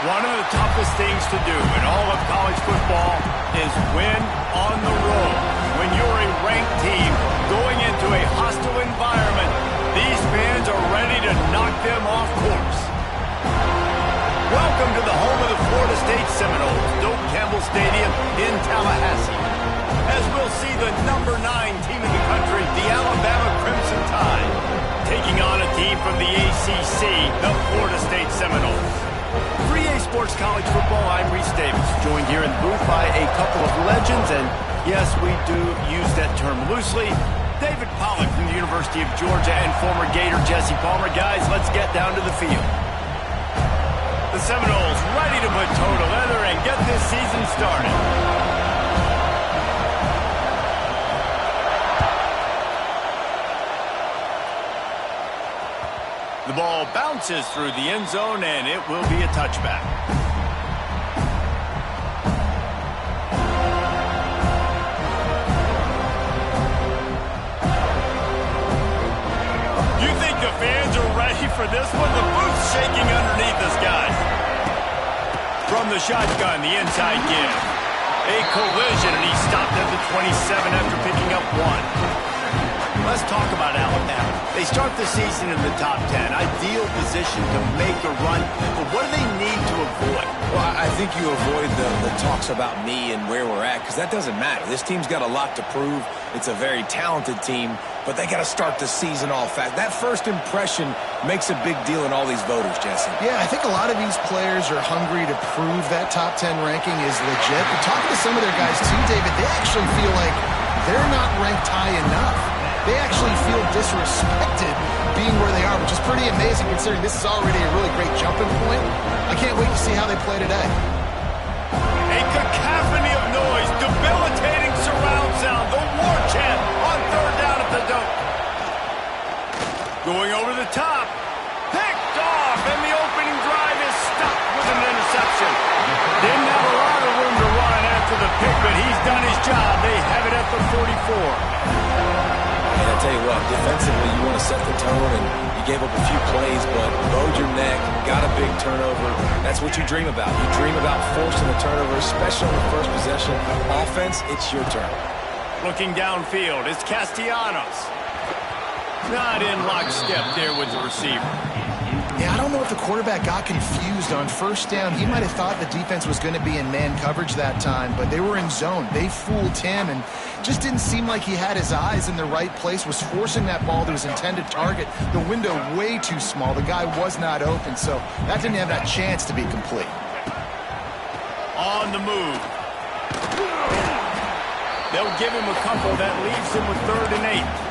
One of the toughest things to do in all of college football is win on the road. When you're a ranked team going into a hostile environment, these fans are ready to knock them off course. Welcome to the home of the Florida State Seminoles, Doak Campbell Stadium in Tallahassee. As we'll see the number 9 team in the country, the Alabama Crimson Tide, taking on a team from the ACC, the Florida State Seminoles. 3A Sports College Football, I'm Reese Davis, joined here in the booth by a couple of legends, and yes, we do use that term loosely. David Pollack from the University of Georgia and former Gator Jesse Palmer. Guys, let's get down to the field. The Seminoles ready to put toe to leather and get this season started. The ball bounces through the end zone, and it will be a touchback. You think the fans are ready for this one? The booth's shaking underneath us, guys. From the shotgun, the inside give. A collision, and he stopped at the 27 after picking up 1. Let's talk about Alabama. They start the season in the top 10. Ideal position to make a run. But what do they need to avoid? Well, I think you avoid the talks about me and where we're at, because that doesn't matter. This team's got a lot to prove. It's a very talented team, but they got to start the season off fast. That first impression makes a big deal in all these voters, Jesse. Yeah, I think a lot of these players are hungry to prove that top 10 ranking is legit. But talking to some of their guys too, David, they actually feel like they're not ranked high enough. They actually feel disrespected being where they are, which is pretty amazing considering this is already a really great jumping point. I can't wait to see how they play today. A cacophony of noise, debilitating surround sound, the war chant on third down at the Doak. Going over the top, picked off, and the opening drive is stopped with an interception. Didn't have a lot of room to run after the pick, but he's done his job. They have it at the 44. And I tell you what, defensively, you want to set the tone, and you gave up a few plays, but bowed your neck, got a big turnover. That's what you dream about. You dream about forcing the turnover, especially on the first possession. Offense, it's your turn. Looking downfield, it's Castellanos. Not in lockstep there with the receiver. Yeah, I don't know if the quarterback got confused on first down. He might have thought the defense was going to be in man coverage that time, but they were in zone. They fooled him, and just didn't seem like he had his eyes in the right place, was forcing that ball to his intended target. The window way too small. The guy was not open, so that didn't have that chance to be complete. On the move. They'll give him a couple. That leaves him with 3rd and 8.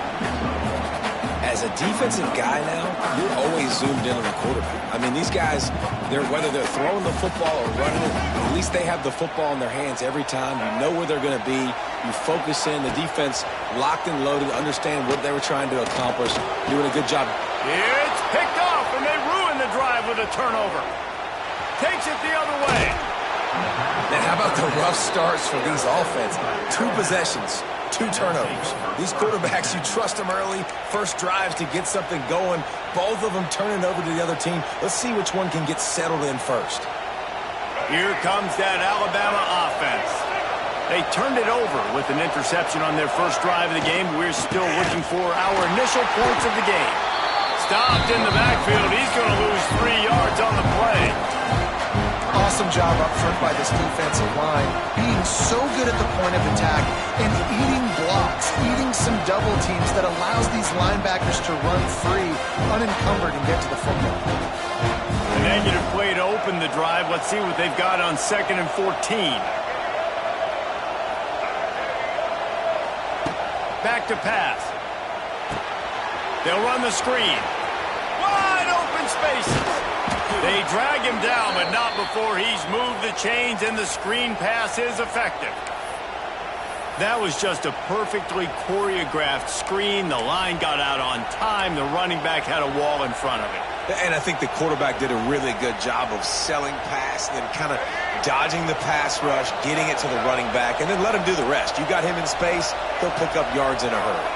As a defensive guy now, you're always zoomed in on the quarterback. I mean, these guys, whether they're throwing the football or running it, at least they have the football in their hands every time. You know where they're going to be. You focus in. The defense locked and loaded, understand what they were trying to accomplish. Doing a good job. It's picked off, and they ruin the drive with a turnover. Takes it the other way. Man, how about the rough starts for these offense? 2 possessions. 2 turnovers. These quarterbacks, you trust them early. First drives to get something going. Both of them turning over to the other team. Let's see which one can get settled in first. Here comes that Alabama offense. They turned it over with an interception on their first drive of the game. We're still looking for our initial points of the game. Stopped in the backfield. He's going to lose 3 yards on the play. Awesome job up front by this defensive line, being so good at the point of attack and eating blocks, eating some double teams that allows these linebackers to run free, unencumbered, and get to the football. A negative play to open the drive. Let's see what they've got on 2nd and 14. Back to pass. They'll run the screen. Wide open spaces. They drag him down, but not before he's moved the chains, and the screen pass is effective. That was just a perfectly choreographed screen. The line got out on time. The running back had a wall in front of it. And I think the quarterback did a really good job of selling pass, and then kind of dodging the pass rush, getting it to the running back, and then let him do the rest. You got him in space, he'll pick up yards in a hurry.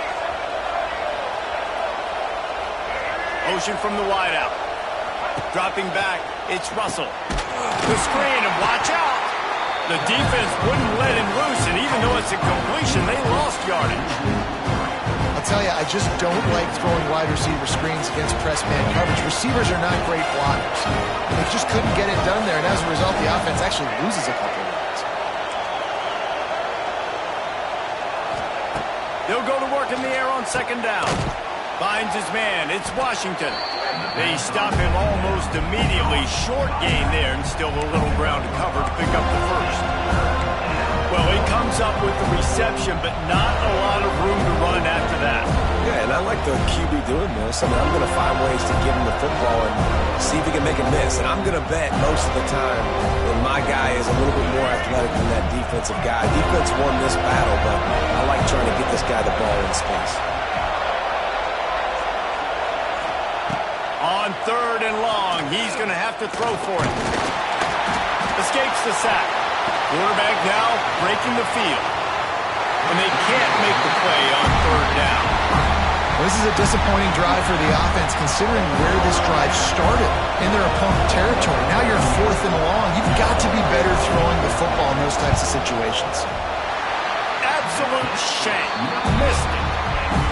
Motion from the wideout. Dropping back. It's Russell. The screen, and watch out. The defense wouldn't let him loose, and even though it's a completion, they lost yardage. I'll tell you, I just don't like throwing wide receiver screens against press man coverage. Receivers are not great blockers. They just couldn't get it done there, and as a result, the offense actually loses a couple of yards. They'll go to work in the air on second down. Finds his man. It's Washington. They stop him almost immediately. Short gain there, and still a little ground to cover to pick up the first. Well, he comes up with the reception, but not a lot of room to run after that. Yeah, and I like the QB doing this. I mean, I'm going to find ways to give him the football and see if he can make a miss. And I'm going to bet most of the time that my guy is a little bit more athletic than that defensive guy. Defense won this battle, but I like trying to get this guy the ball in space. On third and long, he's going to have to throw for it. Escapes the sack. Quarterback now breaking the field. And they can't make the play on third down. Well, this is a disappointing drive for the offense considering where this drive started in their opponent territory. Now you're fourth and long. You've got to be better throwing the football in those types of situations. Absolute shame. Missed it.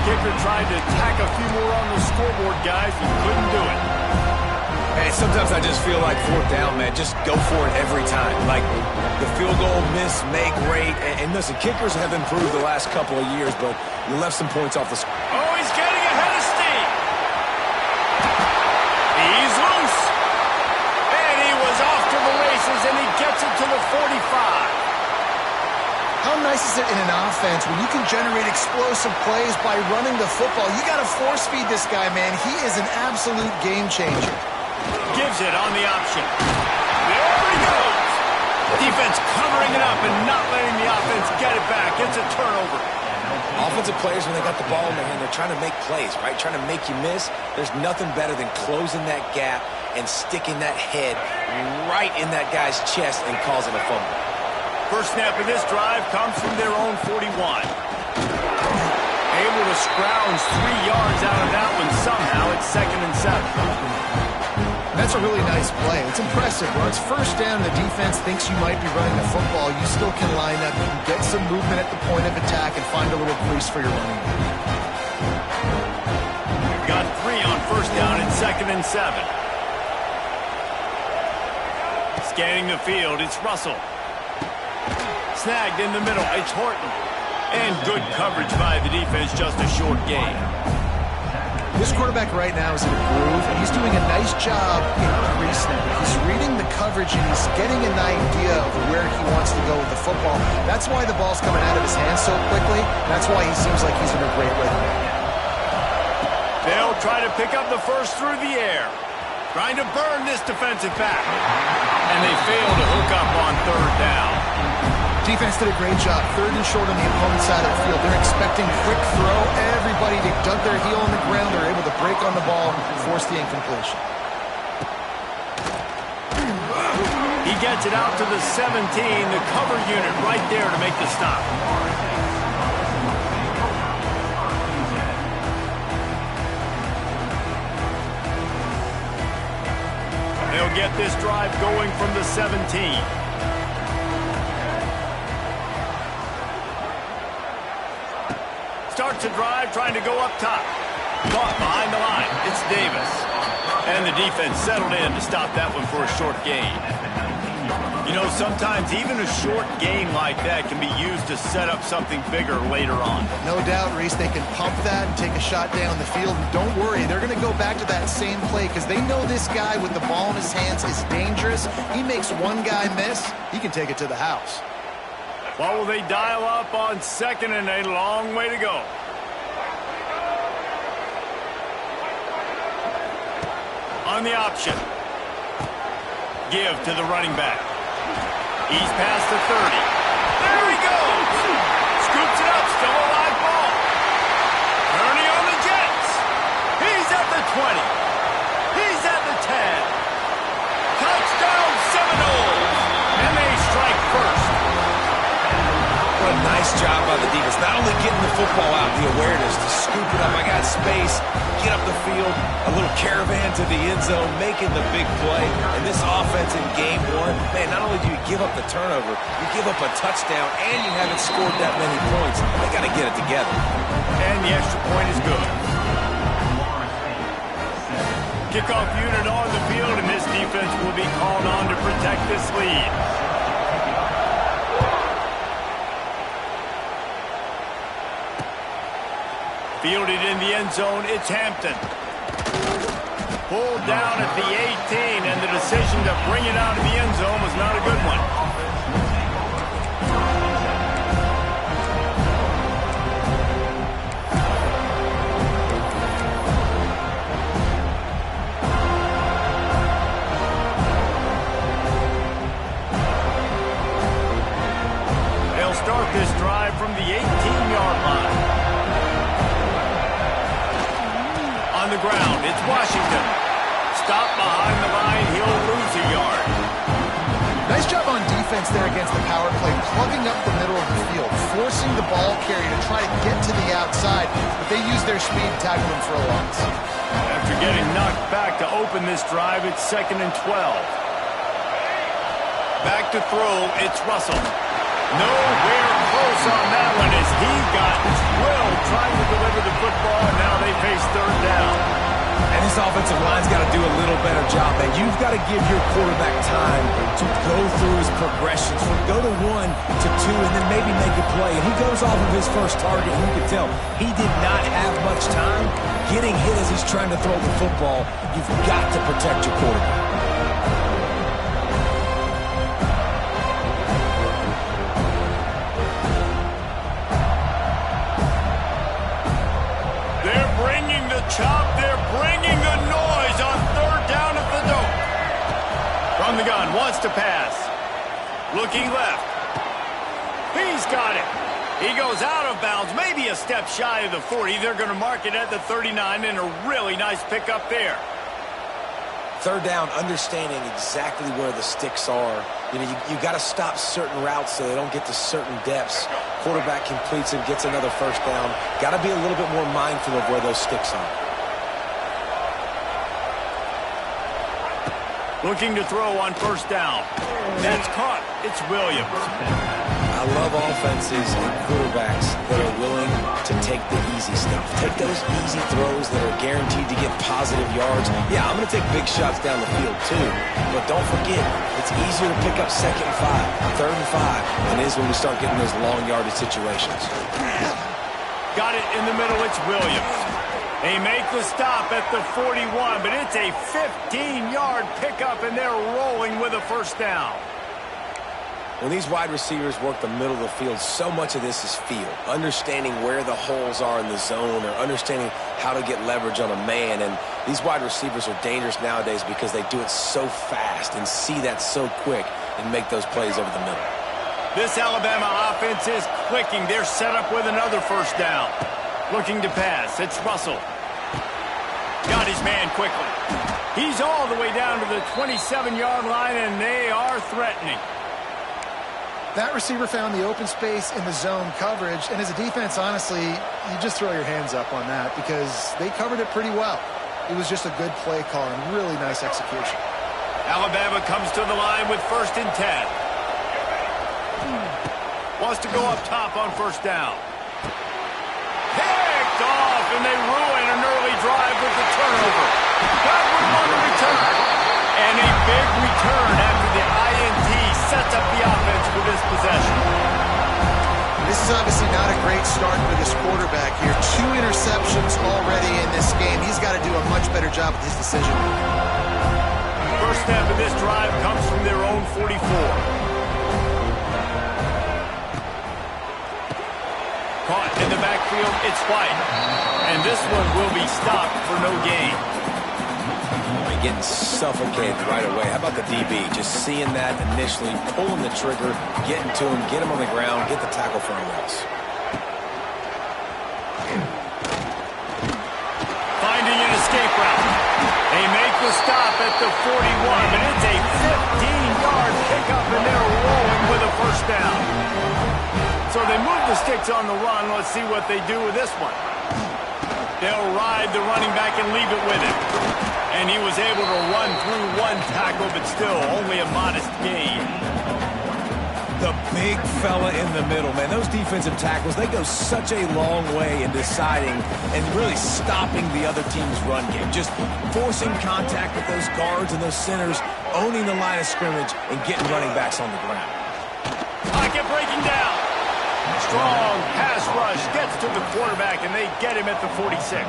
Kicker tried to tack a few more on the scoreboard, guys. He couldn't do it. Hey, sometimes I just feel like fourth down, man. Just go for it every time. Like the field goal, miss, make, rate. And listen, kickers have improved the last couple of years, but you left some points off the score. Oh, he's getting ahead of steam. He's loose. And he was off to the races, and he gets it to the 45. How nice is it in an offense when you can generate explosive plays by running the football? You got to force feed this guy, man. He is an absolute game changer. Gives it on the option. There he goes. Defense covering it up and not letting the offense get it back. It's a turnover. Offensive players, when they got the ball in their hand, they're trying to make plays, right? Trying to make you miss. There's nothing better than closing that gap and sticking that head right in that guy's chest and causing a fumble. First snap of this drive comes from their own 41. Able to scrounge 3 yards out of that one somehow. It's 2nd and 7. That's a really nice play. It's impressive. When it's first down, the defense thinks you might be running the football. You still can line up. You can get some movement at the point of attack and find a little crease for your running back. Got 3 on first down. It's 2nd and 7. Scanning the field. It's Russell. Snagged in the middle. It's Horton. And good coverage by the defense. Just a short gain. This quarterback right now is in a groove, and he's doing a nice job in pre-snap. He's reading the coverage, and he's getting an idea of where he wants to go with the football. That's why the ball's coming out of his hands so quickly. That's why he seems like he's in a great rhythm. They'll try to pick up the first through the air. Trying to burn this defensive back. And they fail to hook up on third down. Defense did a great job. 3rd and short on the opponent's side of the field. They're expecting quick throw. Everybody, they dug their heel on the ground. They're able to break on the ball and force the incompletion. He gets it out to the 17. The cover unit right there to make the stop. They'll get this drive going from the 17. Starts a drive trying to go up top. Caught behind the line. It's Davis. And the defense settled in to stop that one for a short gain. You know, sometimes even a short gain like that can be used to set up something bigger later on. No doubt, Reese, they can pump that and take a shot down the field. And don't worry, they're going to go back to that same play because they know this guy with the ball in his hands is dangerous. He makes one guy miss, he can take it to the house. What will they dial up on 2nd and a long way to go? On the option. Give to the running back. He's past the 30. There he goes. Scoops it up. Still a live ball. Turning on the Jets. He's at the 20. He's at the 10. Touchdown Seminoles. And they strike first. Nice job by the defense. Not only getting the football out, the awareness to scoop it up. I got space, get up the field, a little caravan to the end zone, making the big play. And this offense in game one, man, not only do you give up the turnover, you give up a touchdown, and you haven't scored that many points. They got to get it together. And the extra point is good. Kickoff unit on the field, and this defense will be called on to protect this lead. Fielded in the end zone, it's Hampton. Pulled down at the 18, and the decision to bring it out of the end zone was not a good one. They'll start this drive from the 18-yard line. On the ground, it's Washington. Stop behind the line, he'll lose a yard. Nice job on defense there against the power play, plugging up the middle of the field, forcing the ball carrier to try to get to the outside, but they used their speed to tackle him for a loss. After getting knocked back to open this drive, it's 2nd and 12. Back to throw, it's Russell. Nowhere close on that one as he got drilled trying to deliver the football, and now they face 3rd down. And this offensive line's got to do a little better job, man. You've got to give your quarterback time to go through his progressions, from go to 1 to 2, and then maybe make a play. And he goes off of his first target, and you can tell he did not have much time getting hit as he's trying to throw the football. You've got to protect your quarterback. Chop, they're bringing the noise on 3rd down at the dope. From the gun, wants to pass. Looking left. He's got it. He goes out of bounds, maybe a step shy of the 40. They're going to mark it at the 39, and a really nice pickup there. 3rd down, understanding exactly where the sticks are. You know, you got to stop certain routes so they don't get to certain depths. Quarterback completes it, gets another 1st down. Got to be a little bit more mindful of where those sticks are. Looking to throw on 1st down. That's caught. It's Williams. I love offenses and quarterbacks that are willing to take the easy stuff. Take those easy throws that are guaranteed to get positive yards. Yeah, I'm going to take big shots down the field too. But don't forget, it's easier to pick up 2nd and 5, 3rd and 5 than it is when we start getting those long yardage situations. Got it in the middle. It's Williams. They make the stop at the 41, but it's a 15-yard pickup, and they're rolling with a 1st down. When these wide receivers work the middle of the field, so much of this is feel. Understanding where the holes are in the zone, or understanding how to get leverage on a man. And these wide receivers are dangerous nowadays because they do it so fast and see that so quick and make those plays over the middle. This Alabama offense is clicking. They're set up with another 1st down. Looking to pass. It's Russell. Got his man quickly. He's all the way down to the 27-yard line, and they are threatening. That receiver found the open space in the zone coverage, and as a defense, honestly, you just throw your hands up on that because they covered it pretty well. It was just a good play call and really nice execution. Alabama comes to the line with 1st and 10. Wants to go up top on 1st down. Picked off, and they ruin an early drive with the turnover. Got room on the return. And a big return after the INT sets up the offense for this possession. This is obviously not a great start for this quarterback here. 2 interceptions already in this game. He's got to do a much better job with his decision. First step of this drive comes from their own 44. Caught in the backfield, it's White. And this one will be stopped for no gain. Getting suffocated right away. How about the DB? Just seeing that initially, pulling the trigger, getting to him, get him on the ground, get the tackle for a loss. Finding an escape route. They make the stop at the 41, but it's a 15-yard pickup, and they're rolling with a 1st down. So they move The sticks on the run. Let's see what they do with this one. They'll ride the running back and leave it with him. And he was able to run through one tackle, but still only a modest gain. The big fella in the middle, man. Those defensive tackles, they go such a long way in deciding and really stopping the other team's run game. Just forcing contact with those guards and those centers, owning the line of scrimmage, and getting running backs on the ground. Pocket breaking down. Strong pass rush gets to the quarterback, and they get him at the 46.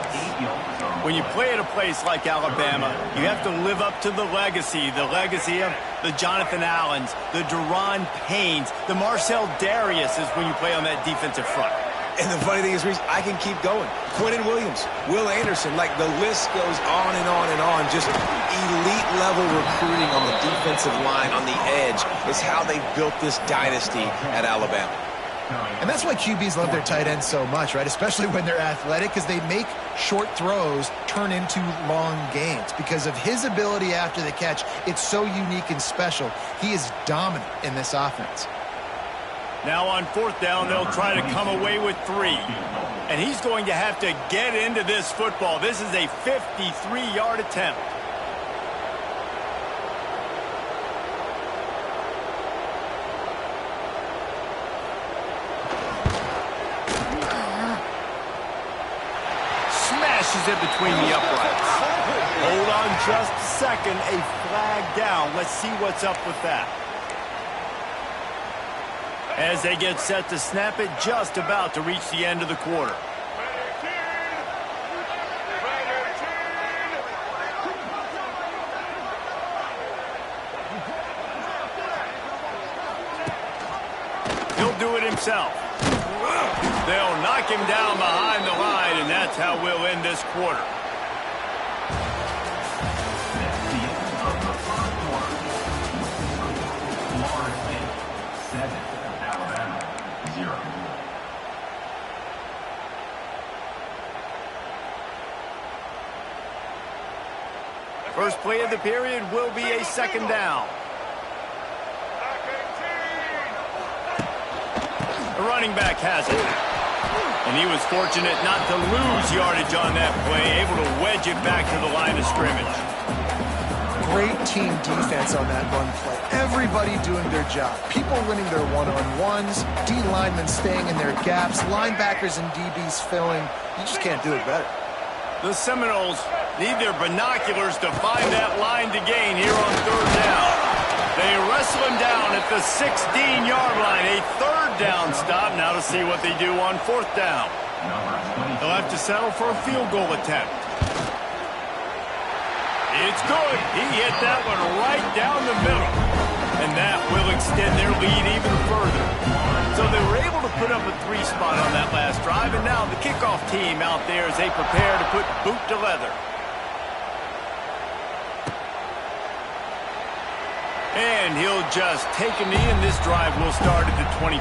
When you play at a place like Alabama, you have to live up to the legacy of the Jonathan Allens, the Deron Paynes, the Marcel Dariuses when you play on that defensive front. And the funny thing is, Reese, I can keep going. Quentin Williams, Will Anderson, like the list goes on and on and on. Just elite level recruiting on the defensive line, on the edge, is how they built this dynasty at Alabama. And that's why QBs love their tight ends so much, right? Especially when they're athletic, because they make short throws turn into long gains. Because of his ability after the catch, it's so unique and special. He is dominant in this offense. Now on fourth down, they'll try to come away with 3. And he's going to have to get into this football. This is a 53-yard attempt. Smashes it between the uprights. Hold on just a second. A flag down. Let's see what's up with that. As they get set to snap it, just about to reach the end of the quarter. He'll do it himself. They'll knock him down behind the line, and that's how we'll end this quarter. First play of the period will be a second down. The running back has it. And he was fortunate not to lose yardage on that play, able to wedge it back to the line of scrimmage. Great team defense on that run play. Everybody doing their job. People winning their one-on-ones, D linemen staying in their gaps, linebackers and DBs filling. You just can't do it better. The Seminoles need their binoculars to find that line to gain here on third down. They wrestle him down at the 16-yard line. A third down stop. Now to see what they do on fourth down. They'll have to settle for a field goal attempt. It's good. He hit that one right down the middle. And that will extend their lead even further. So they were able to put up a 3 spot on that last drive. And now the kickoff team out there as they prepare to put boot to leather. And he'll just take a knee, and this drive will start at the 25.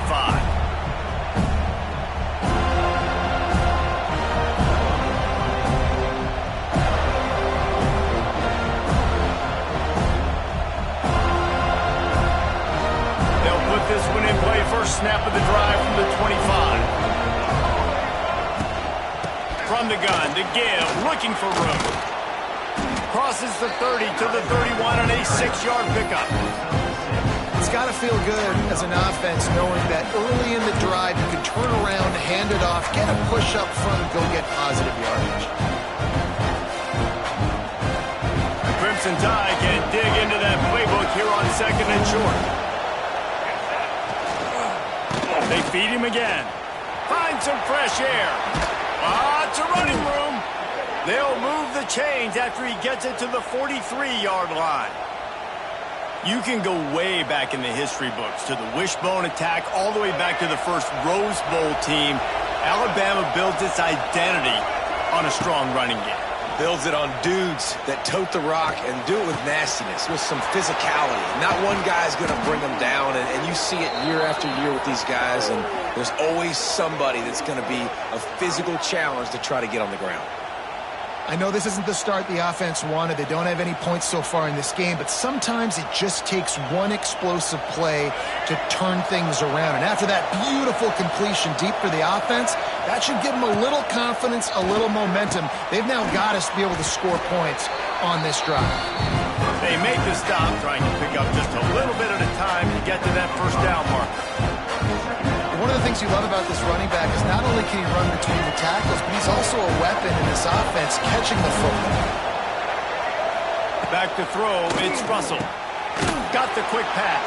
They'll put this one in play. First snap of the drive from the 25. From the gun, to give, looking for room. Crosses the 30 to the 31 on a 6-yard pickup. It's got to feel good as an offense knowing that early in the drive you can turn around, hand it off, get a push up front, and go get positive yardage. The Crimson Tide can dig into that playbook here on second and short. They feed him again. Find some fresh air. Lots of running room. They'll move the chains after he gets it to the 43-yard line. You can go way back in the history books to the wishbone attack all the way back to the first Rose Bowl team. Alabama builds its identity on a strong running game. Builds it on dudes that tote the rock and do it with nastiness, with some physicality. Not one guy's going to bring them down, and you see it year after year with these guys, and there's always somebody that's going to be a physical challenge to try to get on the ground. I know this isn't the start the offense wanted. They don't have any points so far in this game, but sometimes it just takes one explosive play to turn things around. And after that beautiful completion deep for the offense, that should give them a little confidence, a little momentum. They've now got us to be able to score points on this drive. They make the stop, trying to pick up just a little bit at a time to get to that first down marker. One of the things you love about this running back is not only can he run between the tackles, but he's also a weapon in this offense catching the football. Back to throw, it's Russell. Got the quick pass.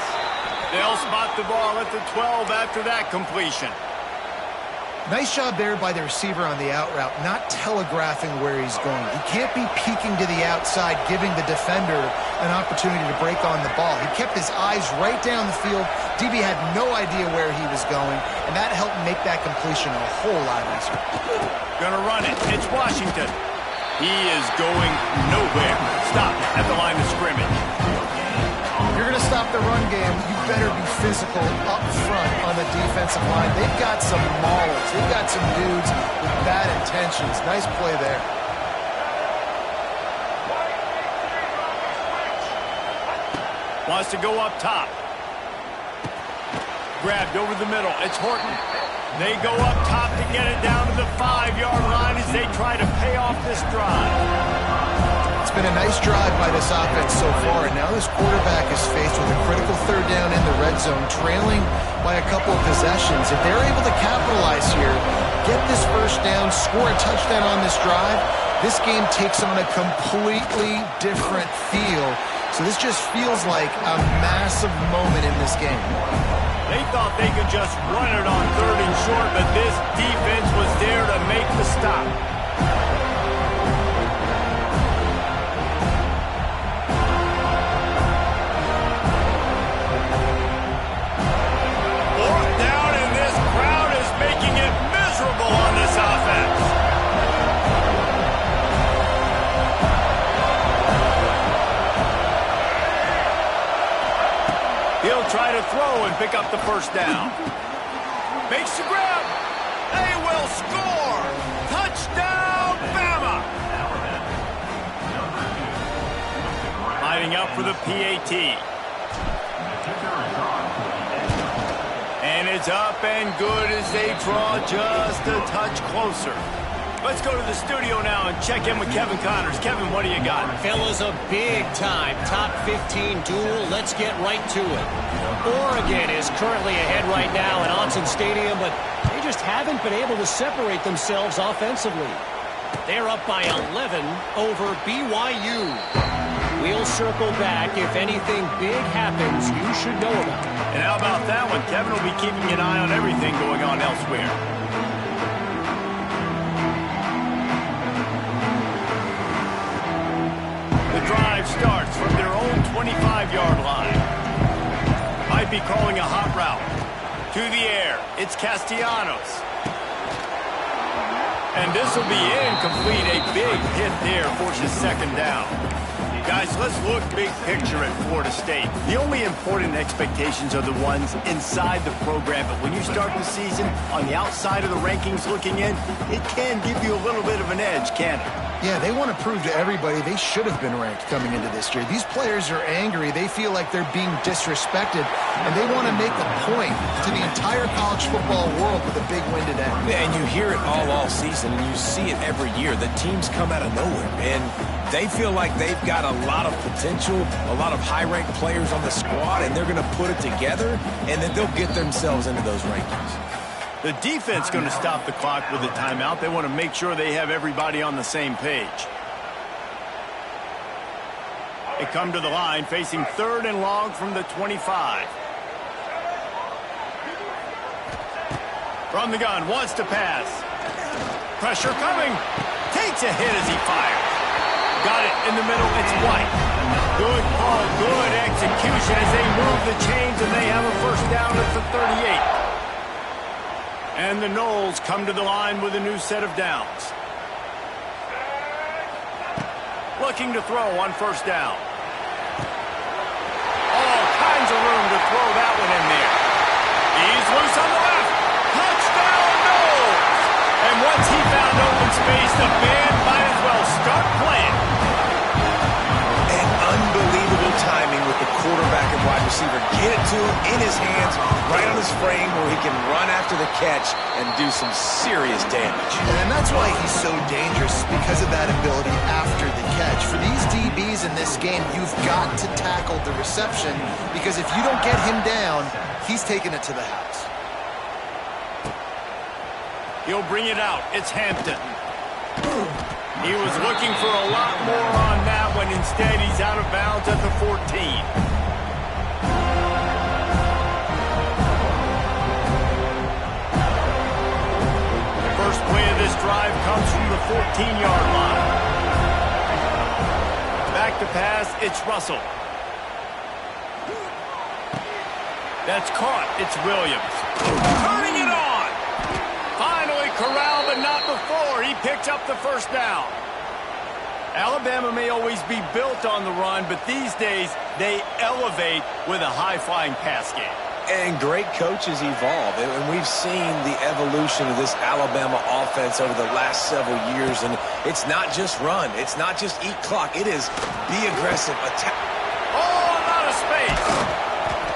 They'll spot the ball at the 12 after that completion. Nice job there by the receiver on the out route, not telegraphing where he's going. He can't be peeking to the outside, giving the defender an opportunity to break on the ball. He kept his eyes right down the field. DB had no idea where he was going, and that helped make that completion a whole lot easier. Gonna run it. It's Washington. He is going nowhere. Stop at the line of scrimmage. You're going to stop the run game, you better be physical up front on the defensive line. They've got some maulers. They've got some dudes with bad intentions. Nice play there. Wants to go up top. Grabbed over the middle. It's Horton. They go up top to get it down to the 5-yard line as they try to pay off this drive. It's been a nice drive by this offense so far, and now this quarterback is faced with a critical third down in the red zone, trailing by a couple of possessions. If they're able to capitalize here, get this first down, score a touchdown on this drive, this game takes on a completely different feel. So this just feels like a massive moment in this game. They thought they could just run it on 3rd and short, but this defense was there to make the stop. Fourth down, and this crowd is making it miserable on this offense. He'll try to throw and pick up the first down. Makes the grab. They will score. Touchdown, Bama. Lining up for the PAT. And it's up and good as they draw just a touch closer. Let's go to the studio now and check in with Kevin Connors. Kevin, what do you got? Fellas, a big-time top 15 duel. Let's get right to it. Oregon is currently ahead right now at Autzen Stadium, but they just haven't been able to separate themselves offensively. They're up by 11 over BYU. We'll circle back. If anything big happens, you should know about it. And how about that one? Kevin will be keeping an eye on everything going on elsewhere. The drive starts from their own 25-yard line. Might be calling a hot route. To the air, it's Castellanos. And this will be incomplete. A big hit there forces 2nd down. Guys, let's look big picture at Florida State. The only important expectations are the ones inside the program, but when you start the season on the outside of the rankings looking in, it can give you a little bit of an edge, can't it? Yeah, they want to prove to everybody they should have been ranked coming into this year. These players are angry. They feel like they're being disrespected, and they want to make a point to the entire college football world with a big win today. Yeah, and you hear it all season, and you see it every year. The teams come out of nowhere, and they feel like they've got a lot of potential, a lot of high-ranked players on the squad, and they're going to put it together, and then they'll get themselves into those rankings. The defense going to stop the clock with a timeout. They want to make sure they have everybody on the same page. They come to the line facing 3rd and long from the 25. From the gun, wants to pass. Pressure coming. Takes a hit as he fires. Got it in the middle. It's White. Good call, good execution as they move the chains, and they have a first down at the 38. And the Noles come to the line with a new set of downs. Looking to throw on 1st down. All kinds of room to throw that one in there. He's loose on the left. Touchdown, Noles! And once he found open space, the band might as well start receiver get it to him in his hands, right on his frame where he can run after the catch and do some serious damage. And that's why he's so dangerous, because of that ability after the catch. For these DBs in this game, you've got to tackle the reception, because if you don't get him down, he's taking it to the house. He'll bring it out. It's Hampton. He was looking for a lot more on that one. Instead, he's out of bounds at the 14. First play of this drive comes from the 14-yard line. Back to pass, it's Russell. That's caught. It's Williams. Turning it on. Finally corralled, but not before. He picked up the first down. Alabama may always be built on the run, but these days they elevate with a high-flying pass game. And great coaches evolve, and we've seen the evolution of this Alabama offense over the last several years, and it's not just run. It's not just eat clock. It is be aggressive, attack. Oh, I'm out of space.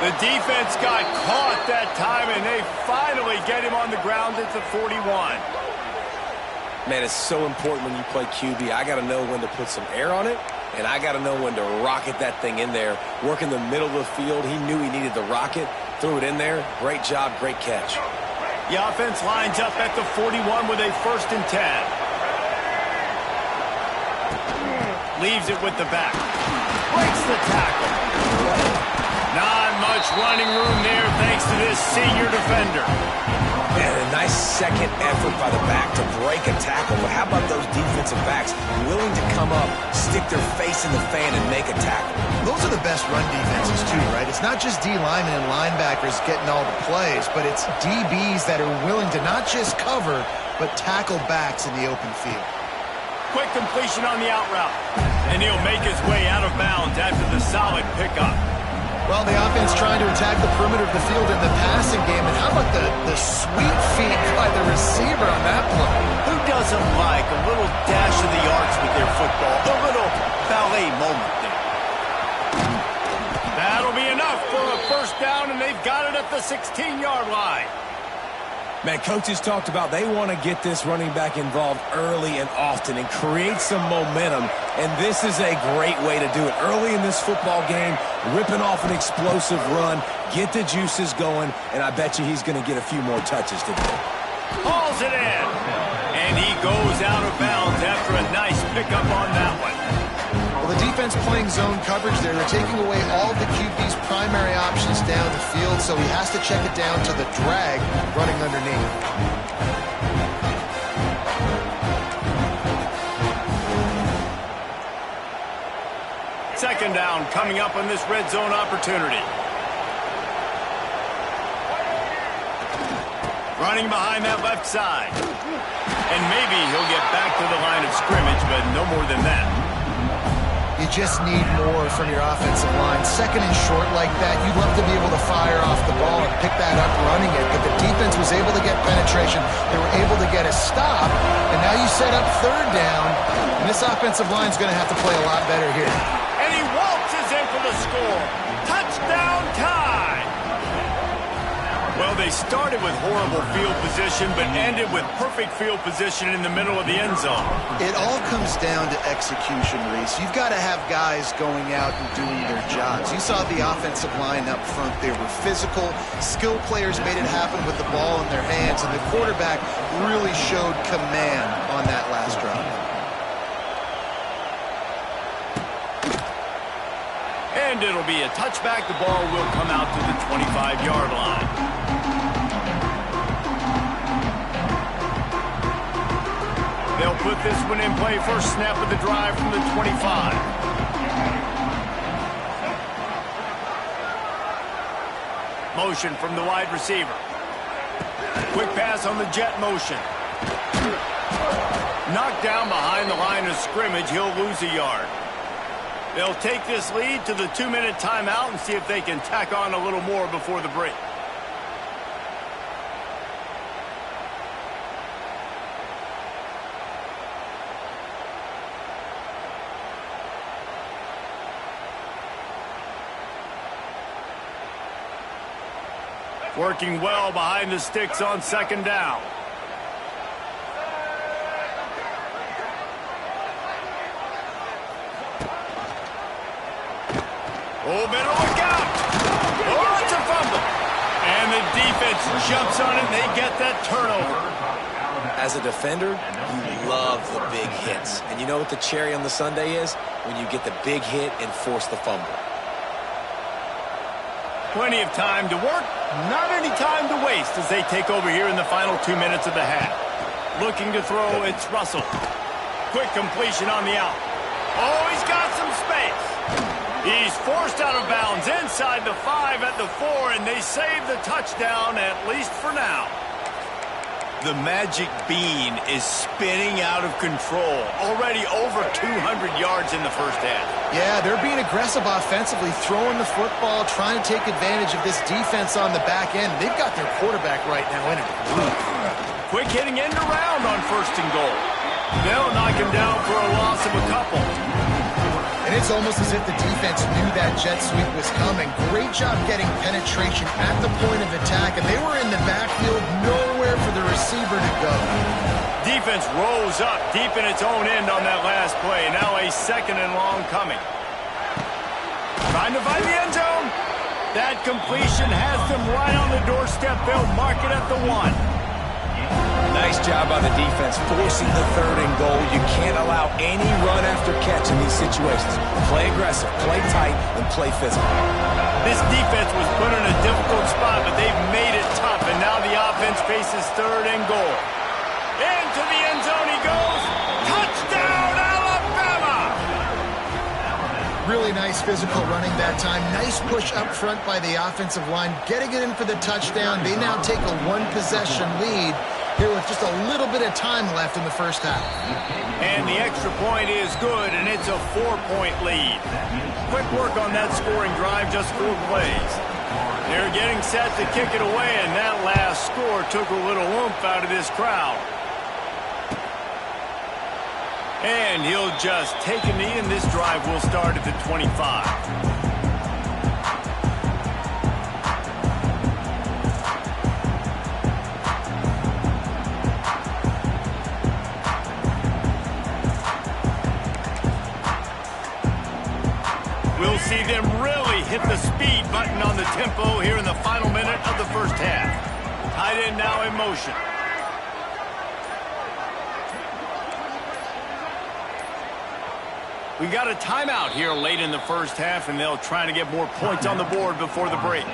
The defense got caught that time, and they finally get him on the ground at the 41. Man, it's so important when you play QB. I got to know when to put some air on it, and I got to know when to rocket that thing in there. Work in the middle of the field. He knew he needed the rocket. Threw it in there. Great job, great catch. The offense lines up at the 41 with a 1st and 10. Leaves it with the back. Breaks the tackle. Not much running room there thanks to this senior defender. And a nice second effort by the back to break a tackle. But how about those defensive backs willing to come up, stick their face in the fan, and make a tackle? Those are the best run defenses too, right? It's not just D linemen and linebackers getting all the plays, but it's DBs that are willing to not just cover, but tackle backs in the open field. Quick completion on the out route. And he'll make his way out of bounds after the solid pickup. Well, the offense trying to attack the perimeter of the field in the passing game. And how about the sweet feet by the receiver on that play? Who doesn't like a little dash of the arts with their football? A little ballet moment there. That'll be enough for a 1st down, and they've got it at the 16-yard line. Man, coaches talked about they want to get this running back involved early and often and create some momentum, and this is a great way to do it. Early in this football game, ripping off an explosive run, get the juices going, and I bet you he's going to get a few more touches today. Hauls it in, and he goes out of bounds after a nice pickup on that one. Well, the defense playing zone coverage there. They're taking away all the QB's primary options down the field, so he has to check it down to the drag running underneath. Second down coming up on this red zone opportunity. Running behind that left side. And maybe he'll get back to the line of scrimmage, but no more than that. You just need more from your offensive line. Second and short like that, you'd love to be able to fire off the ball and pick that up running it, but the defense was able to get penetration. They were able to get a stop, and now you set up 3rd down, and this offensive line is going to have to play a lot better here. And he waltzes in for the score. Touchdown tie! Well, they started with horrible field position, but ended with perfect field position in the middle of the end zone. It all comes down to execution, Reese. You've got to have guys going out and doing their jobs. You saw the offensive line up front. They were physical. Skill players made it happen with the ball in their hands, and the quarterback really showed command on that last drive. And it'll be a touchback. The ball will come out to the 25-yard line. They'll put this one in play. First snap of the drive from the 25. Motion from the wide receiver. Quick pass on the jet motion. Knocked down behind the line of scrimmage. He'll lose a yard. They'll take this lead to the 2-minute timeout and see if they can tack on a little more before the break. Working well behind the sticks on second down. Oh, better look out. Oh, it's a fumble. And the defense jumps on it, and they get that turnover. As a defender, you love the big hits. And you know what the cherry on the sundae is? When you get the big hit and force the fumble. Plenty of time to work, not any time to waste as they take over here in the final 2 minutes of the half. Looking to throw, it's Russell. Quick completion on the out. Oh, he's got some space. He's forced out of bounds inside the 5 at the 4, and they save the touchdown, at least for now. The magic bean is spinning out of control. Already over 200 yards in the first half. Yeah, they're being aggressive offensively, throwing the football, trying to take advantage of this defense on the back end. They've got their quarterback right now in a groove. Quick hitting end around on 1st and goal. They'll knock him down for a loss of a couple. And it's almost as if the defense knew that jet sweep was coming. Great job getting penetration at the point of attack, and they were in the backfield, nowhere for the receiver to go. Defense rose up deep in its own end on that last play. Now a 2nd and long coming. Trying to find the end zone. That completion has them right on the doorstep. They'll mark it at the 1. Nice job by the defense, forcing the 3rd and goal. You can't allow any run after catch in these situations. Play aggressive, play tight, and play physical. This defense was put in a difficult spot, but they've made it tough, and now the offense faces 3rd and goal. Into the end zone he goes. Touchdown, Alabama! Really nice physical running that time. Nice push up front by the offensive line, getting it in for the touchdown. They now take a 1-possession lead here with just a little bit of time left in the first half. And the extra point is good, and it's a 4-point lead. Quick work on that scoring drive, just 4 plays. They're getting set to kick it away, and that last score took a little oomph out of this crowd. And he'll just take a knee, and this drive will start at the 25. We'll see them really hit the speed button on the tempo here in the final minute of the first half. Tight end now in motion. We got a timeout here late in the first half, and they'll try to get more points on the board before the break.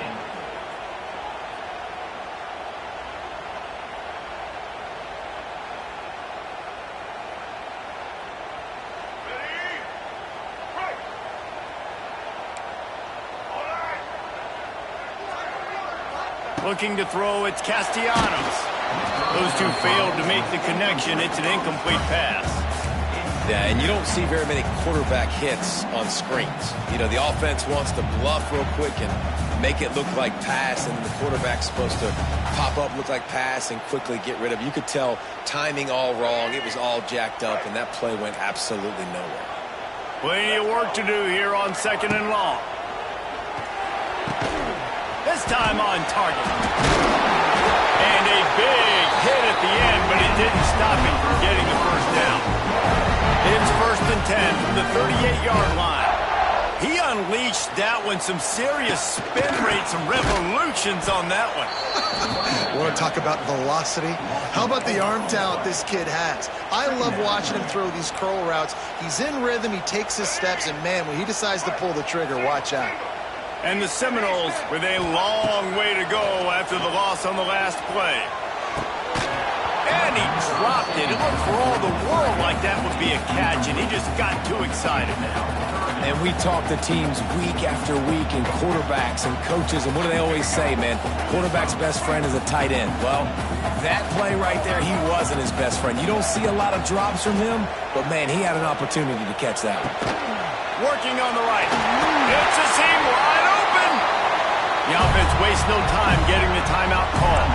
Looking to throw, it's Castellanos. Those two failed to make the connection. It's an incomplete pass. Yeah, and you don't see very many quarterback hits on screens. You know, the offense wants to bluff real quick and make it look like pass, and the quarterback's supposed to pop up, look like pass, and quickly get rid of it. You could tell timing all wrong. It was all jacked up, and that play went absolutely nowhere. Plenty of work to do here on 2nd and long. This time on target. And a big hit at the end, but it didn't stop him from getting the first down. It's 1st and 10 from the 38-yard line. He unleashed that one. Some serious spin rate, some revolutions on that one. Want to talk about velocity? How about the arm talent this kid has? I love watching him throw these curl routes. He's in rhythm, he takes his steps, and man, when he decides to pull the trigger, watch out. And the Seminoles with a long way to go after the loss on the last play. And he dropped it. It looked for all the world like that would be a catch, and he just got too excited now. And we talk to teams week after week, and quarterbacks and coaches, and what do they always say, man? Quarterback's best friend is a tight end. Well, that play right there, he wasn't his best friend. You don't see a lot of drops from him, but, man, he had an opportunity to catch that one. Working on the right. It's a seam wide open. The offense wastes no time getting the timeout call.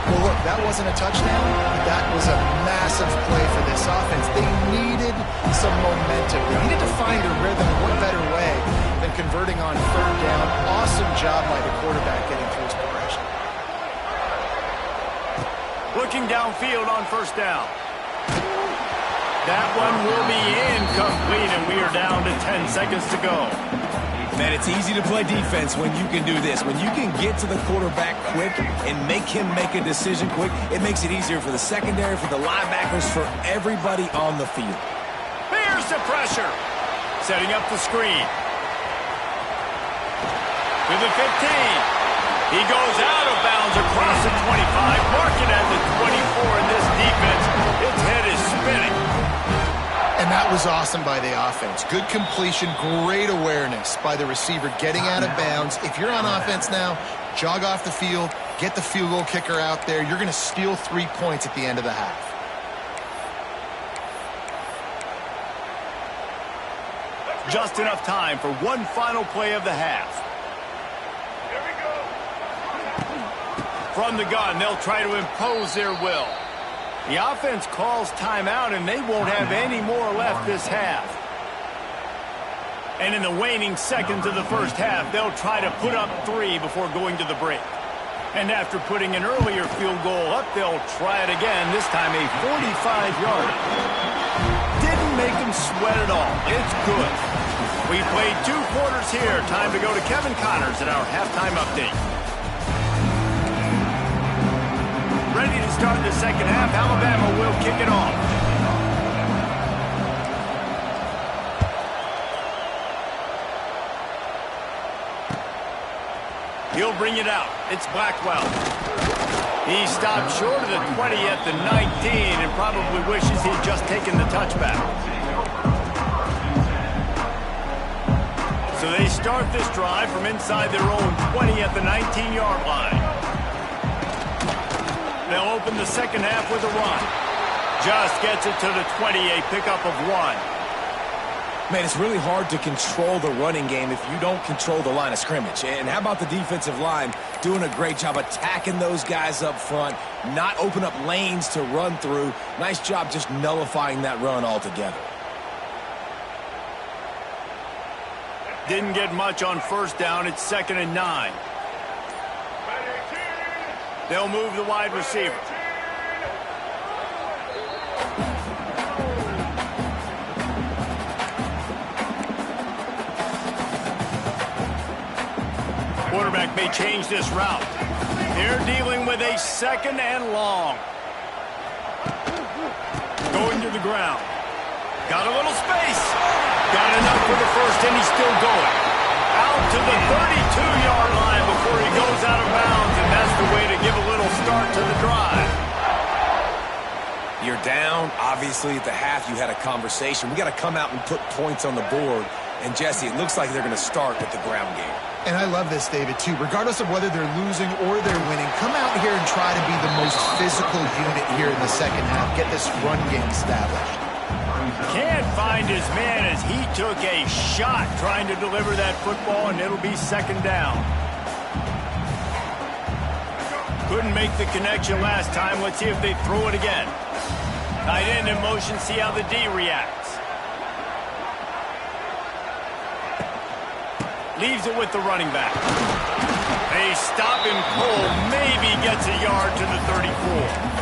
Well, look, that wasn't a touchdown. That was a massive play for this offense. They needed some momentum. They needed to find a rhythm. What better way than converting on 3rd down? Awesome job by the quarterback getting through his progression. Looking downfield on first down. That one will be incomplete, and we are down to 10 seconds to go. Man, it's easy to play defense when you can do this. When you can get to the quarterback quick and make him make a decision quick, it makes it easier for the secondary, for the linebackers, for everybody on the field. Here's the pressure. Setting up the screen. To the 15. He goes out of bounds across the 25. Mark it at the 24 in this defense. Its head is spinning. And that was awesome by the offense. Good completion, great awareness by the receiver getting out of bounds. If you're on offense now, jog off the field, get the field goal kicker out there. You're going to steal 3 points at the end of the half. Just enough time for one final play of the half. From the gun, they'll try to impose their will. The offense calls timeout, and they won't have any more left this half. And in the waning seconds of the first half, they'll try to put up 3 before going to the break. And after putting an earlier field goal up, they'll try it again, this time a 45-yarder. Didn't make them sweat at all. It's good. We played 2 quarters here. Time to go to Kevin Connors at our halftime update. Ready to start the second half. Alabama will kick it off. He'll bring it out. It's Blackwell. He stopped short of the 20 at the 19 and probably wishes he'd just taken the touchback. So they start this drive from inside their own 20 at the 19-yard line. They'll open the second half with a run. Just gets it to the 20, a pickup of 1. Man, it's really hard to control the running game if you don't control the line of scrimmage. And how about the defensive line doing a great job attacking those guys up front, not open up lanes to run through. Nice job just nullifying that run altogether. Didn't get much on first down. It's 2nd and 9. They'll move the wide receiver. Quarterback may change this route. They're dealing with a 2nd and long. Going to the ground. Got a little space. Got enough for the first, and he's still going. Out to the 32-yard line before he goes out of bounds, and that's the way to give a little start to the drive. You're down. Obviously, at the half, you had a conversation. We got to come out and put points on the board. And, Jesse, it looks like they're going to start with the ground game. And I love this, David, too. Regardless of whether they're losing or they're winning, come out here and try to be the most physical unit here in the second half. Get this run game established. Can't find his man as he took a shot trying to deliver that football, and it'll be 2nd down. Couldn't make the connection last time. Let's see if they throw it again. Tight end in motion, see how the D reacts. Leaves it with the running back. They stop him cold, maybe gets a yard to the 34.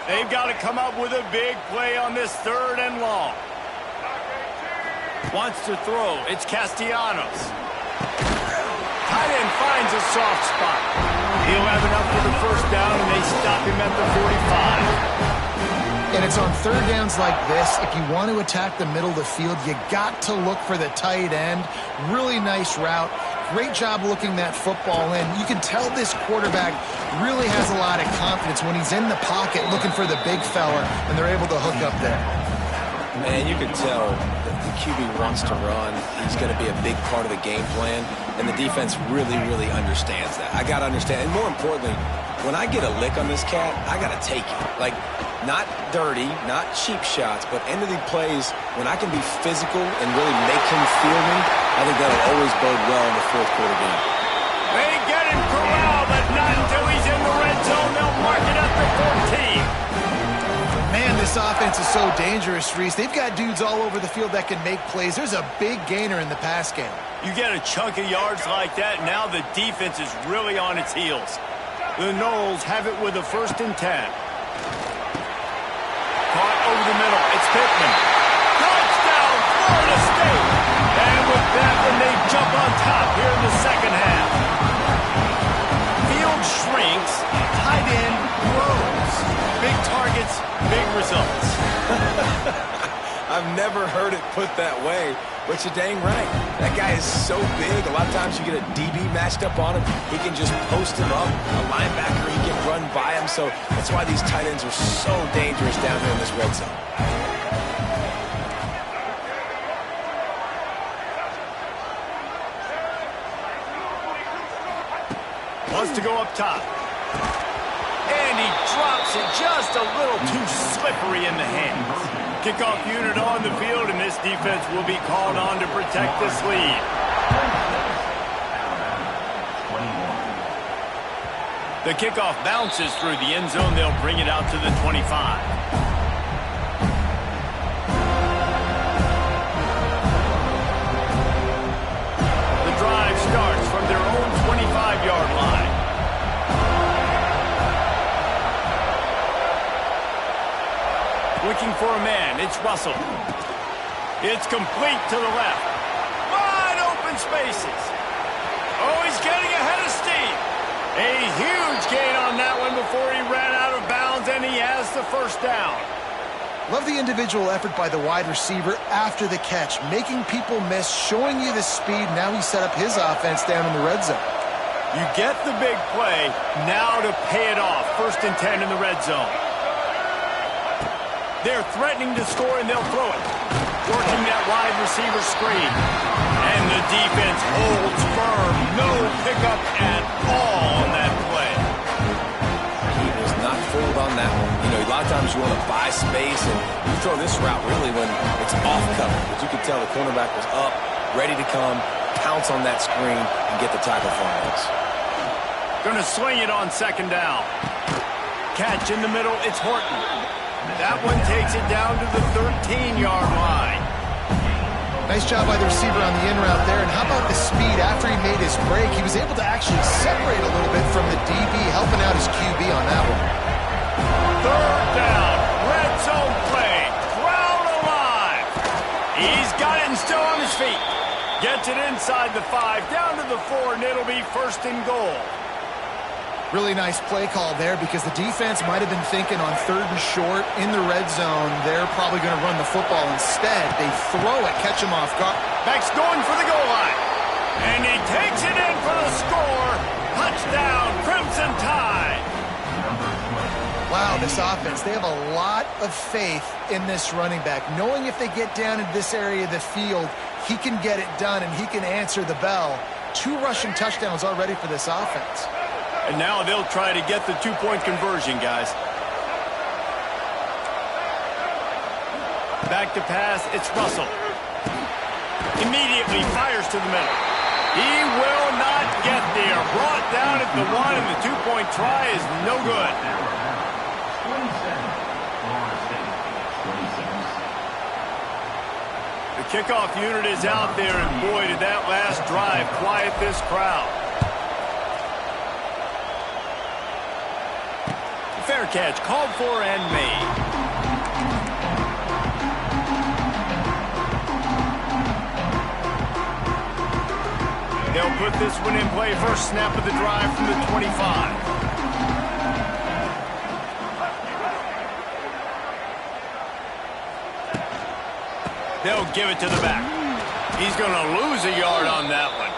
They've got to come up with a big play on this 3rd and long. Wants to throw. It's Castellanos. Tight end finds a soft spot. He'll have enough for the first down, and they stop him at the 45. And it's on 3rd downs like this. If you want to attack the middle of the field, you got to look for the tight end. Really nice route. Great job looking that football in. You can tell this quarterback really has a lot of confidence when he's in the pocket looking for the big fella, and they're able to hook up there. Man, you can tell that the QB wants to run. He's going to be a big part of the game plan, and the defense really, really understands that. I got to understand. And more importantly, when I get a lick on this cat, I got to take it. Like, not dirty, not cheap shots, but end of the plays, when I can be physical and really make him feel me, I think that'll always bode well in the 4th quarter game. They get him corralled, but not until he's in the red zone. They'll mark it up to 14. this offense is so dangerous, Reese. They've got dudes all over the field that can make plays. There's a big gainer in the pass game. You get a chunk of yards like that, now the defense is really on its heels. The Noles have it with a 1st and 10. Caught over the middle. It's Pittman. Touchdown, Florida State. And with that one, they jump on top here in the second half. Field shrinks, tight end grows. Big targets, big results. I've never heard it put that way, but you're dang right. That guy is so big. A lot of times you get a DB matched up on him. He can just post him up. A linebacker, he can run by him. So that's why these tight ends are so dangerous down here in this red zone. Wants to go up top. And he drops it just a little too slippery in the hands. Kickoff unit on the field, and this defense will be called on to protect this lead. The kickoff bounces through the end zone. They'll bring it out to the 25. The drive starts from their own 25-yard line. Looking for a man. It's Russell. It's complete to the left. Wide open spaces. Oh, he's getting ahead of steam. A huge gain on that one before he ran out of bounds, and he has the 1st down. Love the individual effort by the wide receiver after the catch, making people miss, showing you the speed. Now he set up his offense down in the red zone. You get the big play, now to pay it off. 1st and 10 in the red zone. They're threatening to score, and they'll throw it. Working that wide receiver screen. And the defense holds firm. No pickup at all on that play. He was not fooled on that one. You know, a lot of times you want to buy space, and you throw this route really when it's off cover. But you could tell the cornerback was up, ready to come, pounce on that screen, and get the tackle for him. Going to swing it on 2nd down. Catch in the middle. It's Horton. That one takes it down to the 13-yard line. Nice job by the receiver on the in route there. And how about the speed after he made his break? He was able to actually separate a little bit from the DB, helping out his QB on that one. 3rd down. Red zone play. Crowd alive. He's got it and still on his feet. Gets it inside the 5, down to the 4, and it'll be 1st and goal. Really nice play call there because the defense might have been thinking on 3rd and short in the red zone. They're probably going to run the football instead. They throw it, catch him off guard. Beck's going for the goal line. And he takes it in for the score. Touchdown, Crimson Tide. Wow, this offense, they have a lot of faith in this running back. Knowing if they get down in this area of the field, he can get it done and he can answer the bell. 2 rushing touchdowns already for this offense. And now they'll try to get the 2-point conversion, guys. Back to pass, it's Russell. Immediately fires to the middle. He will not get there. Brought down at the 1, and the 2-point try is no good. The kickoff unit is out there, and boy, did that last drive quiet this crowd. Fair catch, called for and made. They'll put this one in play. 1st snap of the drive from the 25. They'll give it to the back. He's going to lose a yard on that one.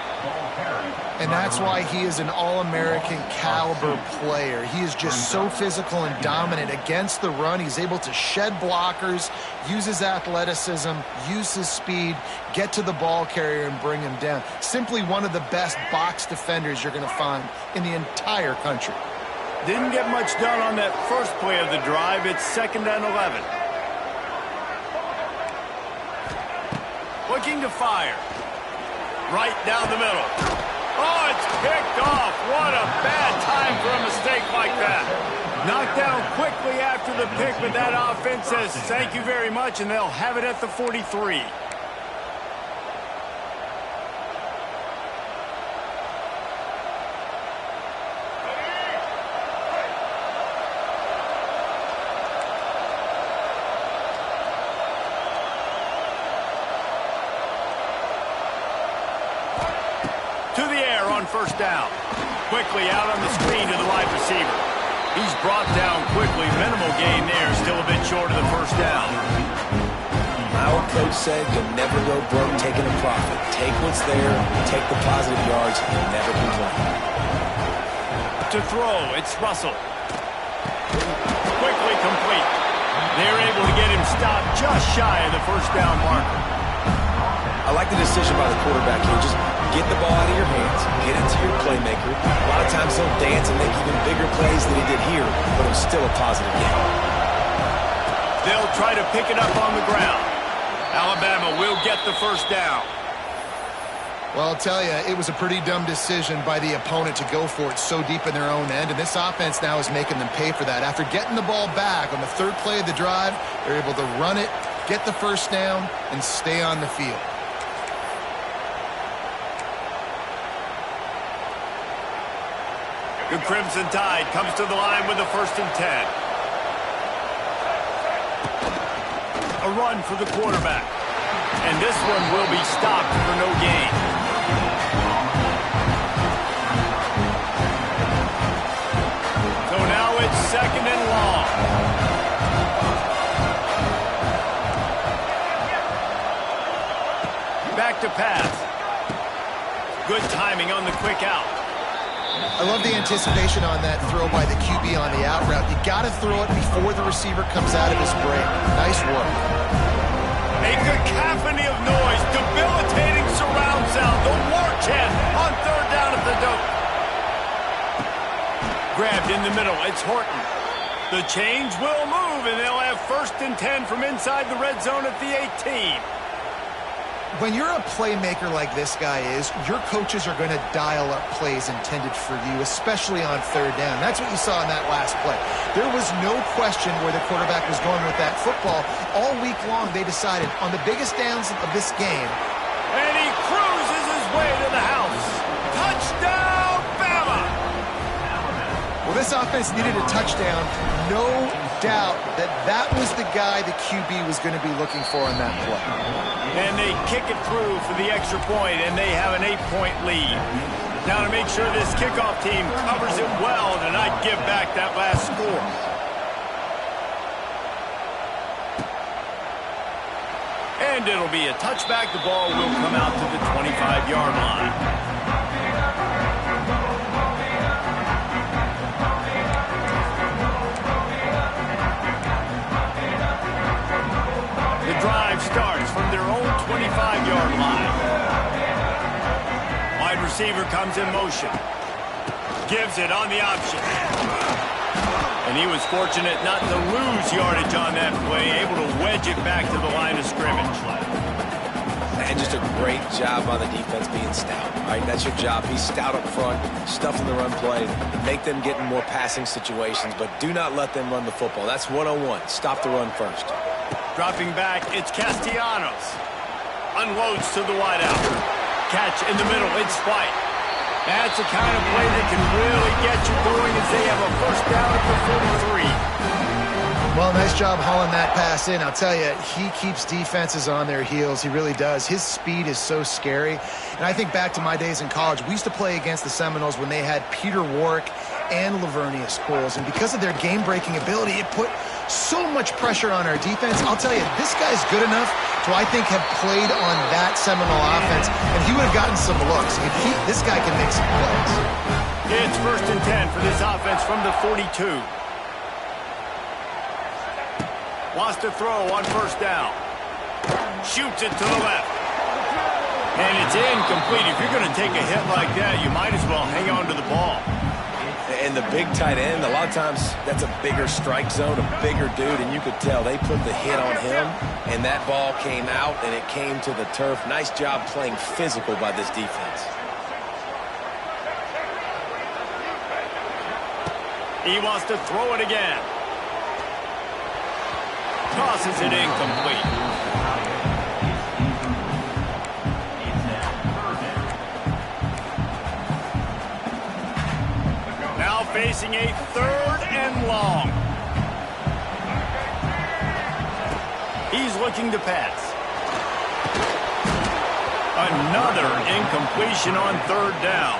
And that's why he is an All-American caliber player. He is just so physical and dominant against the run. He's able to shed blockers, use his athleticism, use his speed, get to the ball carrier and bring him down. Simply one of the best box defenders you're going to find in the entire country. Didn't get much done on that first play of the drive. It's 2nd and 11. Looking to fire. Right down the middle. Oh, it's picked off. What a bad time for a mistake like that. Knocked down quickly after the pick, but that offense says thank you very much, and they'll have it at the 43. To the air on first down. Quickly out on the screen to the wide receiver. He's brought down quickly. Minimal gain there. Still a bit short of the first down. Our coach said you'll never go broke taking a profit. Take what's there, take the positive yards, and never complain. To throw, it's Russell. Quickly complete. They're able to get him stopped just shy of the first down marker. I like the decision by the quarterback here. Just get the ball out of your hands, get it to your playmaker. A lot of times he'll dance and make even bigger plays than he did here, but it was still a positive game. They'll try to pick it up on the ground. Alabama will get the first down. Well, I'll tell you, it was a pretty dumb decision by the opponent to go for it so deep in their own end, and this offense now is making them pay for that. After getting the ball back on the third play of the drive, they're able to run it, get the first down, and stay on the field. The Crimson Tide comes to the line with the 1st and 10. A run for the quarterback. And this one will be stopped for no gain. So now it's 2nd and long. Back to pass. Good timing on the quick out. I love the anticipation on that throw by the QB on the out route. You got to throw it before the receiver comes out of his break. Nice work. A cacophony of noise, debilitating surround sound, the war chant on 3rd down at the dope. Grabbed in the middle, it's Horton. The change will move, and they'll have 1st and 10 from inside the red zone at the 18. When you're a playmaker like this guy is, your coaches are going to dial up plays intended for you, especially on 3rd down. That's what you saw in that last play. There was no question where the quarterback was going with that football. All week long, they decided on the biggest downs of this game. And he cruises his way to the house. Touchdown, Bama! Well, this offense needed a touchdown. No doubt that was the guy the QB was going to be looking for on that play. And they kick it through for the extra point, and they have an 8-point lead. Now to make sure this kickoff team covers it well to not give back that last score. And it'll be a touchback. The ball will come out to the 25-yard line. The drive starts from their own 25-yard line. Wide receiver comes in motion. Gives it on the option. And he was fortunate not to lose yardage on that play, able to wedge it back to the line of scrimmage. And just a great job by the defense being stout. All right, that's your job. Be stout up front, stuff in the run play, make them get in more passing situations, but do not let them run the football. That's 101. Stop the run first. Dropping back, it's Castellanos. Unloads to the wideout. Catch in the middle, it's White. That's the kind of play that can really get you going as they have a 1st down at the 43. Well, nice job hauling that pass in. I'll tell you, he keeps defenses on their heels. He really does. His speed is so scary. And I think back to my days in college. We used to play against the Seminoles when they had Peter Warrick and Lavernius Coles. And because of their game-breaking ability, it put so much pressure on our defense. I'll tell you, this guy's good enough to, I think, have played on that Seminole offense, and he would have gotten some looks. This guy can make some plays. It's 1st and 10 for this offense from the 42. Wants to throw on 1st down. Shoots it to the left. And it's incomplete. If you're going to take a hit like that, you might as well hang on to the ball. And the big tight end, a lot of times that's a bigger strike zone, a bigger dude, and you could tell they put the hit on him, and that ball came out, and it came to the turf. Nice job playing physical by this defense. He wants to throw it again. Tosses it incomplete. Now facing a 3rd and long. He's looking to pass. Another incompletion on 3rd down.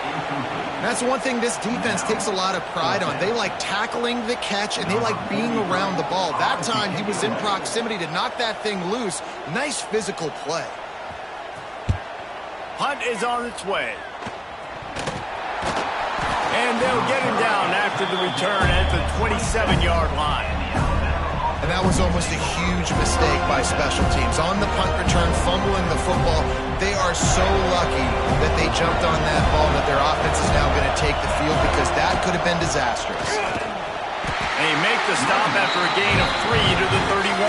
That's one thing this defense takes a lot of pride on. They like tackling the catch, and they like being around the ball. That time, he was in proximity to knock that thing loose. Nice physical play. Punt is on its way. And they'll get him down after the return at the 27-yard line. And that was almost a huge mistake by special teams. On the punt return, fumbling the football. They are so lucky that they jumped on that ball, that their offense is now going to take the field, because that could have been disastrous. They make the stop after a gain of 3 to the 31.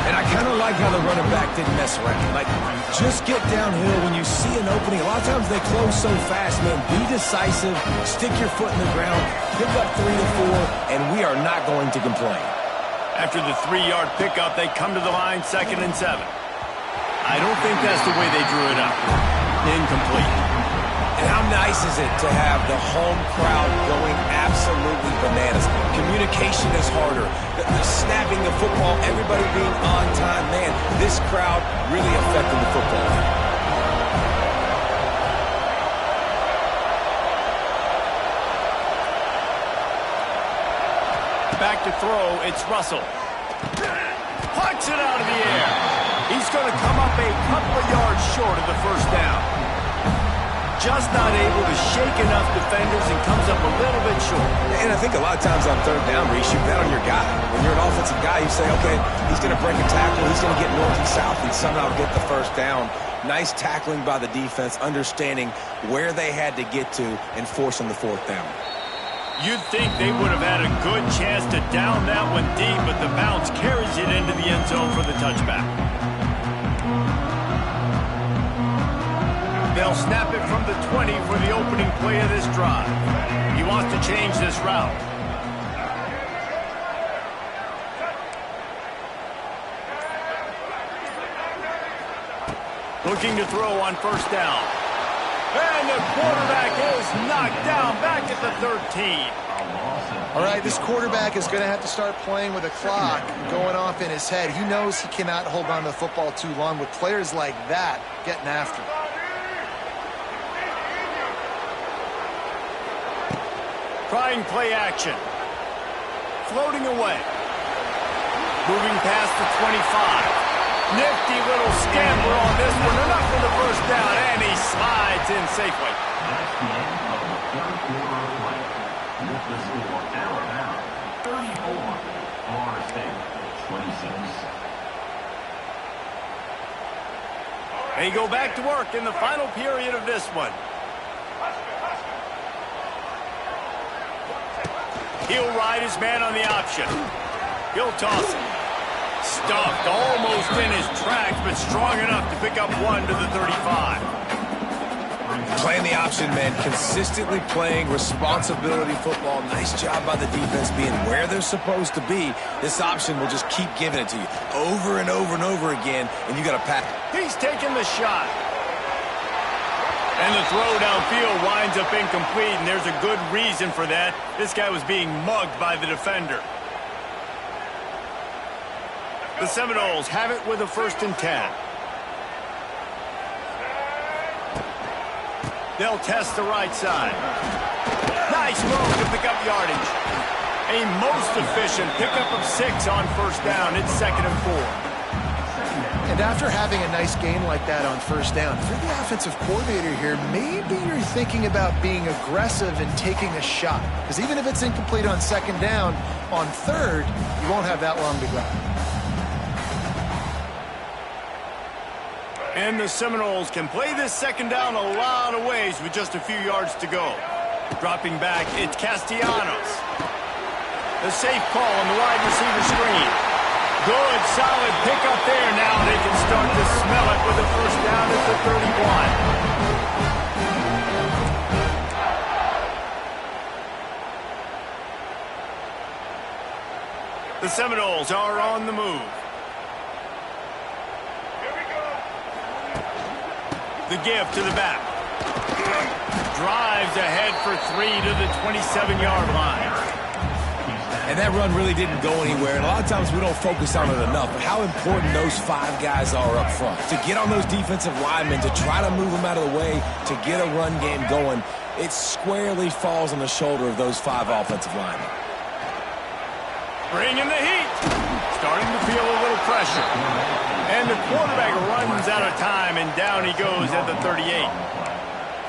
And I kind of like how the running back didn't mess around. Like, just get downhill when you see an opening. A lot of times they close so fast, man. Be decisive, stick your foot in the ground, pick up 3 to 4, and we are not going to complain. After the 3-yard pickup, they come to the line, 2nd and 7. I don't think that's the way they drew it up. Incomplete. And how nice is it to have the home crowd going absolutely bananas? Communication is harder. The snapping the football, everybody being on time. Man, this crowd really affected the football. Back to throw, it's Russell. Punts it out of the air. He's going to come up a couple of yards short of the 1st down. Just not able to shake enough defenders and comes up a little bit short. And I think a lot of times on 3rd down, Reese, you bet on your guy. When you're an offensive guy, you say, okay, he's going to break a tackle, he's going to get north and south and somehow get the 1st down. Nice tackling by the defense, understanding where they had to get to and forcing the 4th down. You'd think they would have had a good chance to down that one deep, but the bounce carries it into the end zone for the touchback. They'll snap it from the 20 for the opening play of this drive. He wants to change this route. Looking to throw on 1st down. And the quarterback is knocked down back at the 13. All right, this quarterback is going to have to start playing with a clock going off in his head. He knows he cannot hold on to the football too long with players like that getting after him. Trying play action. Floating away. Moving past the 25. Nifty little scamper on this one. Enough for the 1st down, and he slides in safely. That's the end of the 3rd quarter of play. With the score, Alabama 34, Florida State 26. They go back to work in the final period of this one. He'll ride his man on the option. He'll toss it. Stuffed almost in his tracks, but strong enough to pick up 1 to the 35. Playing the option, man. Consistently playing responsibility football. Nice job by the defense being where they're supposed to be. This option will just keep giving it to you over and over and over again, and you got to pass. He's taking the shot. And the throw downfield winds up incomplete, and there's a good reason for that. This guy was being mugged by the defender. The Seminoles have it with a 1st and 10. They'll test the right side. Nice move to pick up yardage. A most efficient pickup of 6 on 1st down. It's 2nd and 4. And after having a nice gain like that on 1st down, if you're the offensive coordinator here, maybe you're thinking about being aggressive and taking a shot. Because even if it's incomplete on 2nd down, on 3rd, you won't have that long to go. And the Seminoles can play this 2nd down a lot of ways with just a few yards to go. Dropping back, it's Castellanos. The safe call on the wide receiver screen. Good, solid pickup there. Now they can start to smell it with a 1st down at the 31. The Seminoles are on the move. The give to the back. Drives ahead for 3 to the 27-yard line. And that run really didn't go anywhere. And a lot of times we don't focus on it enough. But how important those 5 guys are up front. To get on those defensive linemen, to try to move them out of the way, to get a run game going, it squarely falls on the shoulder of those 5 offensive linemen. Bringing the heat. Starting to feel a little pressure. And the quarterback runs out of time, and down he goes at the 38.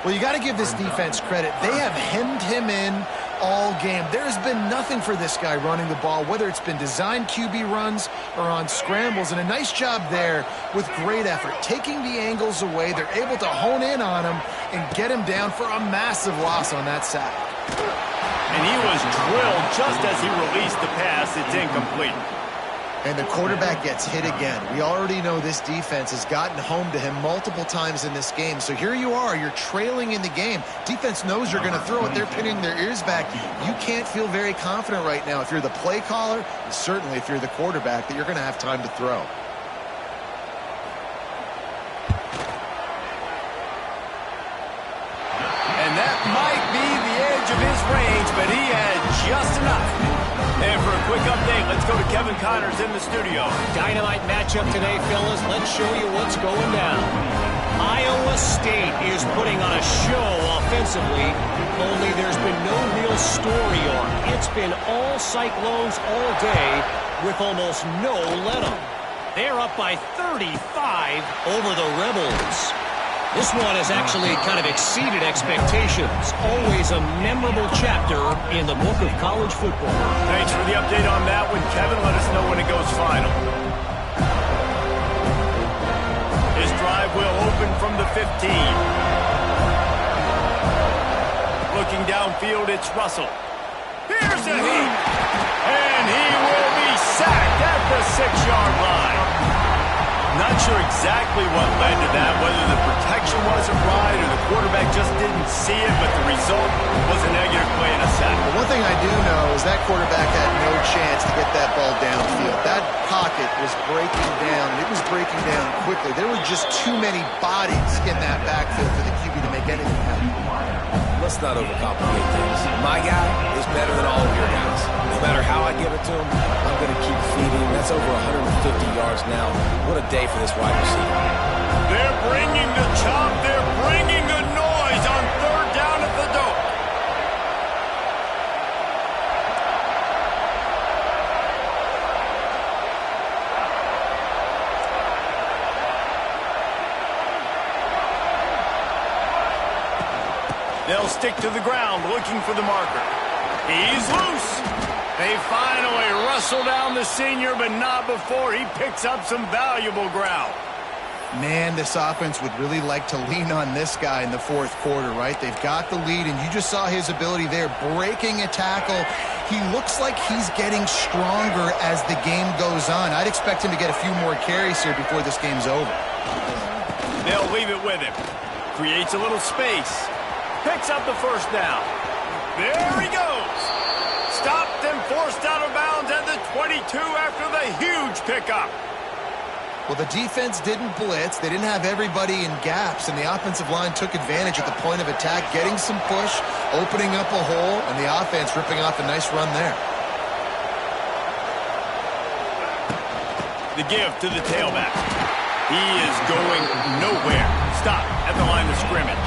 Well, you got to give this defense credit. They have hemmed him in all game. There's been nothing for this guy running the ball, whether it's been designed QB runs or on scrambles, and a nice job there with great effort. Taking the angles away, they're able to hone in on him and get him down for a massive loss on that sack. And he was drilled just as he released the pass. It's incomplete. And the quarterback gets hit again. We already know this defense has gotten home to him multiple times in this game. So here you are, you're trailing in the game. Defense knows you're going to throw it. They're pinning their ears back. You can't feel very confident right now if you're the play caller, and certainly if you're the quarterback, that you're going to have time to throw. And that might be the edge of his range, but he had just enough. And for a quick update, let's go to Kevin Connors in the studio. Dynamite matchup today, fellas. Let's show you what's going down. Iowa State is putting on a show offensively, only there's been no real story arc. It's been all Cyclones all day with almost no let-up. They're up by 35 over the Rebels. This one has actually kind of exceeded expectations. Always a memorable chapter in the book of college football. Thanks for the update on that one, Kevin. Let us know when it goes final. His drive will open from the 15. Looking downfield, it's Russell. Here's the heat. And he will be sacked at the 6-yard line. Not sure exactly what led to that, whether the protection wasn't right or the quarterback just didn't see it, but the result was a negative play and a sack. Well, one thing I do know is that quarterback had no chance to get that ball downfield. That pocket was breaking down, and it was breaking down quickly. There were just too many bodies in that backfield for the QB to make anything happen. Let's not overcomplicate things. My guy is better than all of your guys. No matter how I give it to him, I'm going to keep feeding. That's over 150 yards now. What a day for this wide receiver. They're bringing the chop. They're bringing the noise on 3rd down at the dope. They'll stick to the ground looking for the marker. He's loose. They finally wrestle down the senior, but not before he picks up some valuable ground. Man, this offense would really like to lean on this guy in the 4th quarter, right? They've got the lead, and you just saw his ability there, breaking a tackle. He looks like he's getting stronger as the game goes on. I'd expect him to get a few more carries here before this game's over. They'll leave it with him. Creates a little space. Picks up the 1st down. There he goes. Stopped and forced out of bounds at the 22 after the huge pickup. Well, the defense didn't blitz. They didn't have everybody in gaps, and the offensive line took advantage at the point of attack, getting some push, opening up a hole, and the offense ripping off a nice run there. The give to the tailback. He is going nowhere. Stop at the line of scrimmage.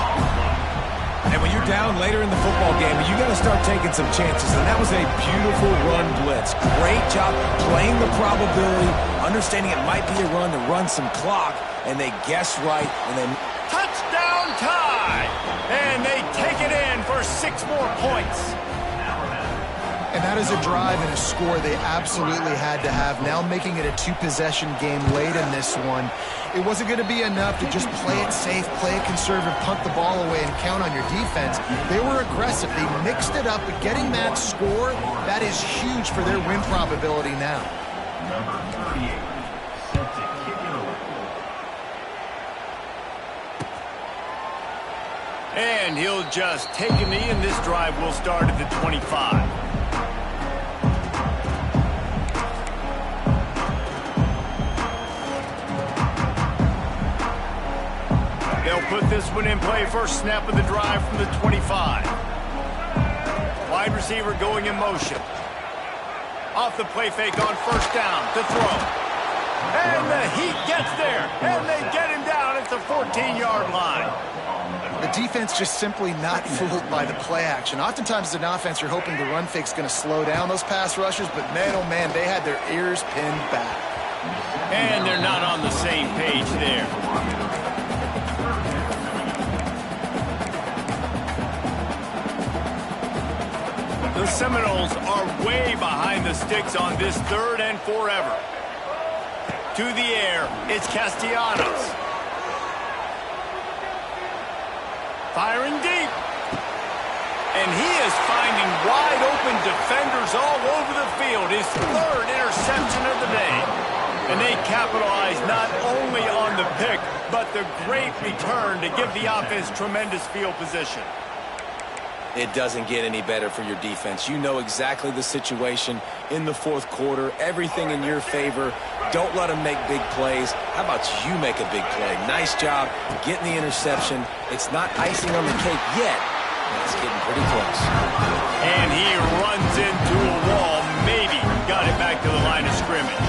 And when you're down later in the football game, you got to start taking some chances. And that was a beautiful run blitz. Great job playing the probability, understanding it might be a run to run some clock, and they guessed right. And then touchdown tie! And they take it in for 6 more points. And that is a drive and a score they absolutely had to have. Now making it a 2-possession game late in this one. It wasn't going to be enough to just play it safe, play it conservative, punt the ball away, and count on your defense. They were aggressive. They mixed it up, but getting that score, that is huge for their win probability now. Number 38, set to kick it away. And he'll just take a knee, and this drive will start at the 25. put this one in play. First snap of the drive from the 25. Wide receiver going in motion. Off the play fake on first down to throw. And the Heat gets there. And they get him down at the 14-yard line. The defense just simply not fooled by the play action. Oftentimes as an offense, you're hoping the run fake's going to slow down those pass rushers, but man, oh man, they had their ears pinned back. And they're not on the same page there. The Seminoles are way behind the sticks on this 3rd and forever. To the air, it's Castellanos. Firing deep. And he is finding wide open defenders all over the field. His 3rd interception of the day. And they capitalize not only on the pick, but the great return to give the offense tremendous field position. It doesn't get any better for your defense. You know exactly the situation in the 4th quarter. Everything in your favor. Don't let them make big plays. How about you make a big play? Nice job getting the interception. It's not icing on the cake yet. It's getting pretty close. And he runs into a wall. Maybe got it back to the line of scrimmage.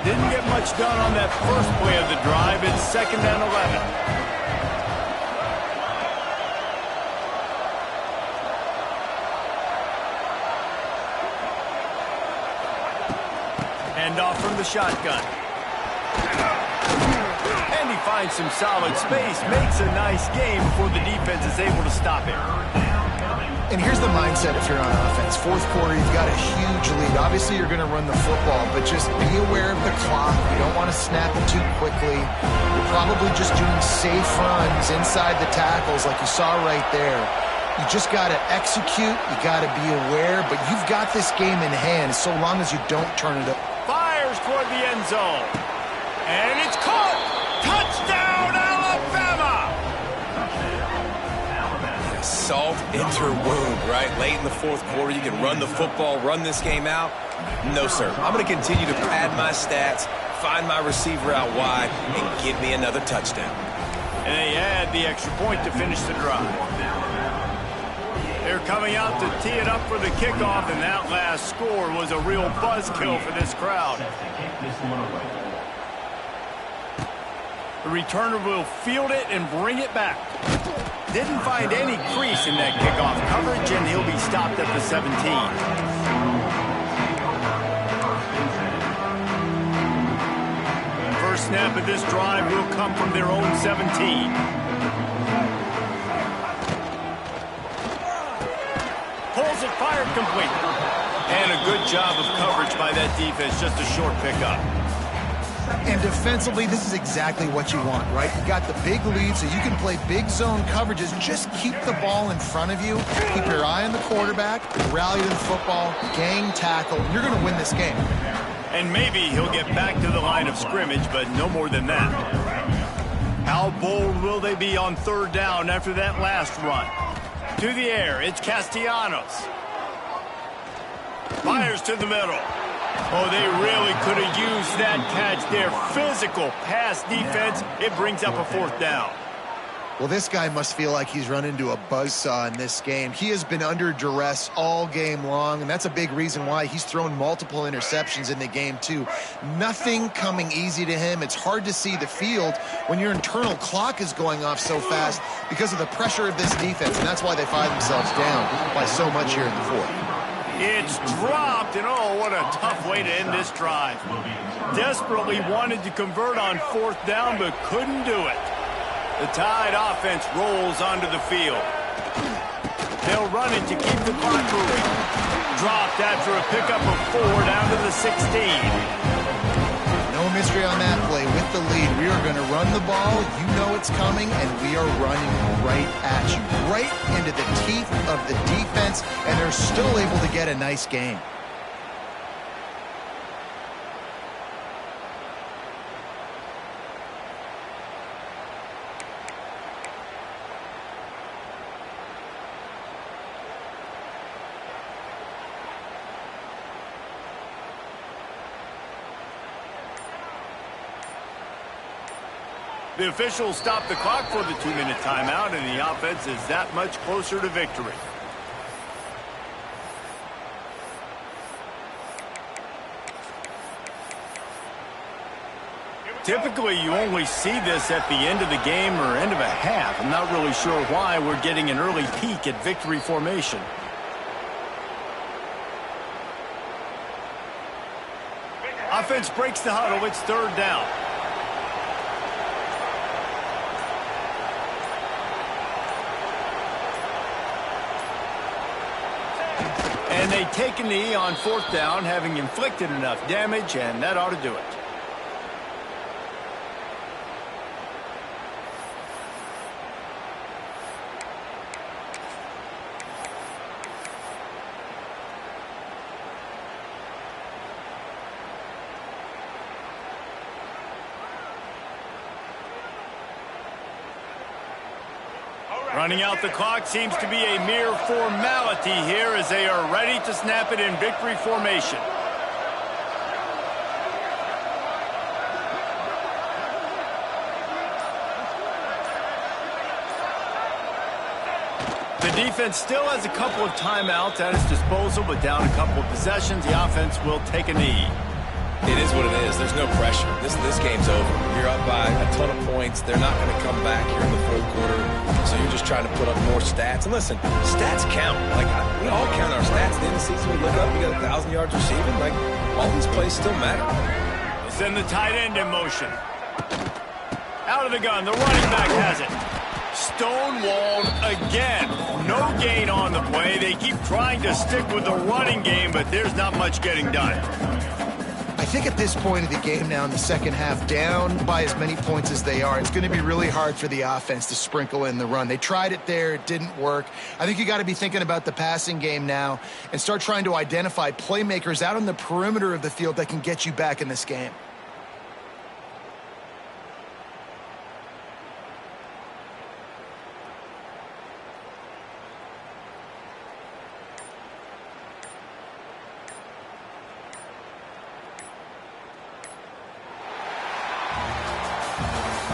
Didn't get much done on that first play of the drive. It's 2nd and 11. Off from the shotgun. And he finds some solid space, makes a nice game before the defense is able to stop him. And here's the mindset if you're on offense. 4th quarter, you've got a huge lead. Obviously, you're going to run the football, but just be aware of the clock. You don't want to snap it too quickly. You're probably just doing safe runs inside the tackles like you saw right there. You just got to execute. You got to be aware, but you've got this game in hand so long as you don't turn it up. Fires toward the end zone. And it's caught! Touchdown, Alabama! Salt into wound, right? Late in the 4th quarter, you can run the football, run this game out. No, sir. I'm going to continue to pad my stats, find my receiver out wide, and give me another touchdown. And they add the extra point to finish the drive. They're coming out to tee it up for the kickoff, and that last score was a real buzzkill for this crowd. The returner will field it and bring it back. Didn't find any crease in that kickoff coverage, and he'll be stopped at the 17. First snap of this drive will come from their own 17. Pulls it, fired complete. And a good job of coverage by that defense, just a short pickup. And defensively, this is exactly what you want, right? You got the big lead, so you can play big zone coverages. Just keep the ball in front of you. Keep your eye on the quarterback. Rally to the football. Gang tackle. You're going to win this game. And maybe he'll get back to the line of scrimmage, but no more than that. How bold will they be on 3rd down after that last run? To the air, it's Castellanos. Fires to the middle. Oh, they really could have used that catch there. Physical pass defense. It brings up a 4th down. Well, this guy must feel like he's run into a buzzsaw in this game. He has been under duress all game long, and that's a big reason why he's thrown multiple interceptions in the game, too. Nothing coming easy to him. It's hard to see the field when your internal clock is going off so fast because of the pressure of this defense, and that's why they find themselves down by so much here in the 4th. It's dropped, and oh, what a tough way to end this drive. Desperately wanted to convert on 4th down, but couldn't do it. The Tide offense rolls onto the field. They'll run it to keep the clock moving. Dropped after a pickup of 4 down to the 16. No mystery on that play. With the lead, we are going to run the ball. You know it's coming, and we are running right at you. Right into the teeth of the defense, and they're still able to get a nice game. The officials stopped the clock for the 2-minute timeout, and the offense is that much closer to victory. Typically, you only see this at the end of the game or end of a half. I'm not really sure why we're getting an early peek at victory formation. Offense breaks the huddle. It's 3rd down. And they take a knee on 4th down, having inflicted enough damage, and that ought to do it. Running out the clock seems to be a mere formality here as they are ready to snap it in victory formation. The defense still has a couple of timeouts at its disposal, but down a couple of possessions, the offense will take a knee. It is what it is. There's no pressure. This game's over. You're up by a ton of points. They're not going to come back here in the 4th quarter. So you're just trying to put up more stats. And listen, stats count. Like, we all count our stats. At the end of the season, we look up, we got 1,000 yards receiving. Like, all these plays still matter. They send the tight end in motion. Out of the gun. The running back has it. Stonewalled again. No gain on the play. They keep trying to stick with the running game, but there's not much getting done. I think at this point of the game now in the second half, down by as many points as they are, it's going to be really hard for the offense to sprinkle in the run. They tried it there. It didn't work. I think you got to be thinking about the passing game now and start trying to identify playmakers out on the perimeter of the field that can get you back in this game.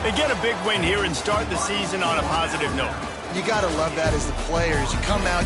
They get a big win here and start the season on a positive note. You got to love that as the players. You come out,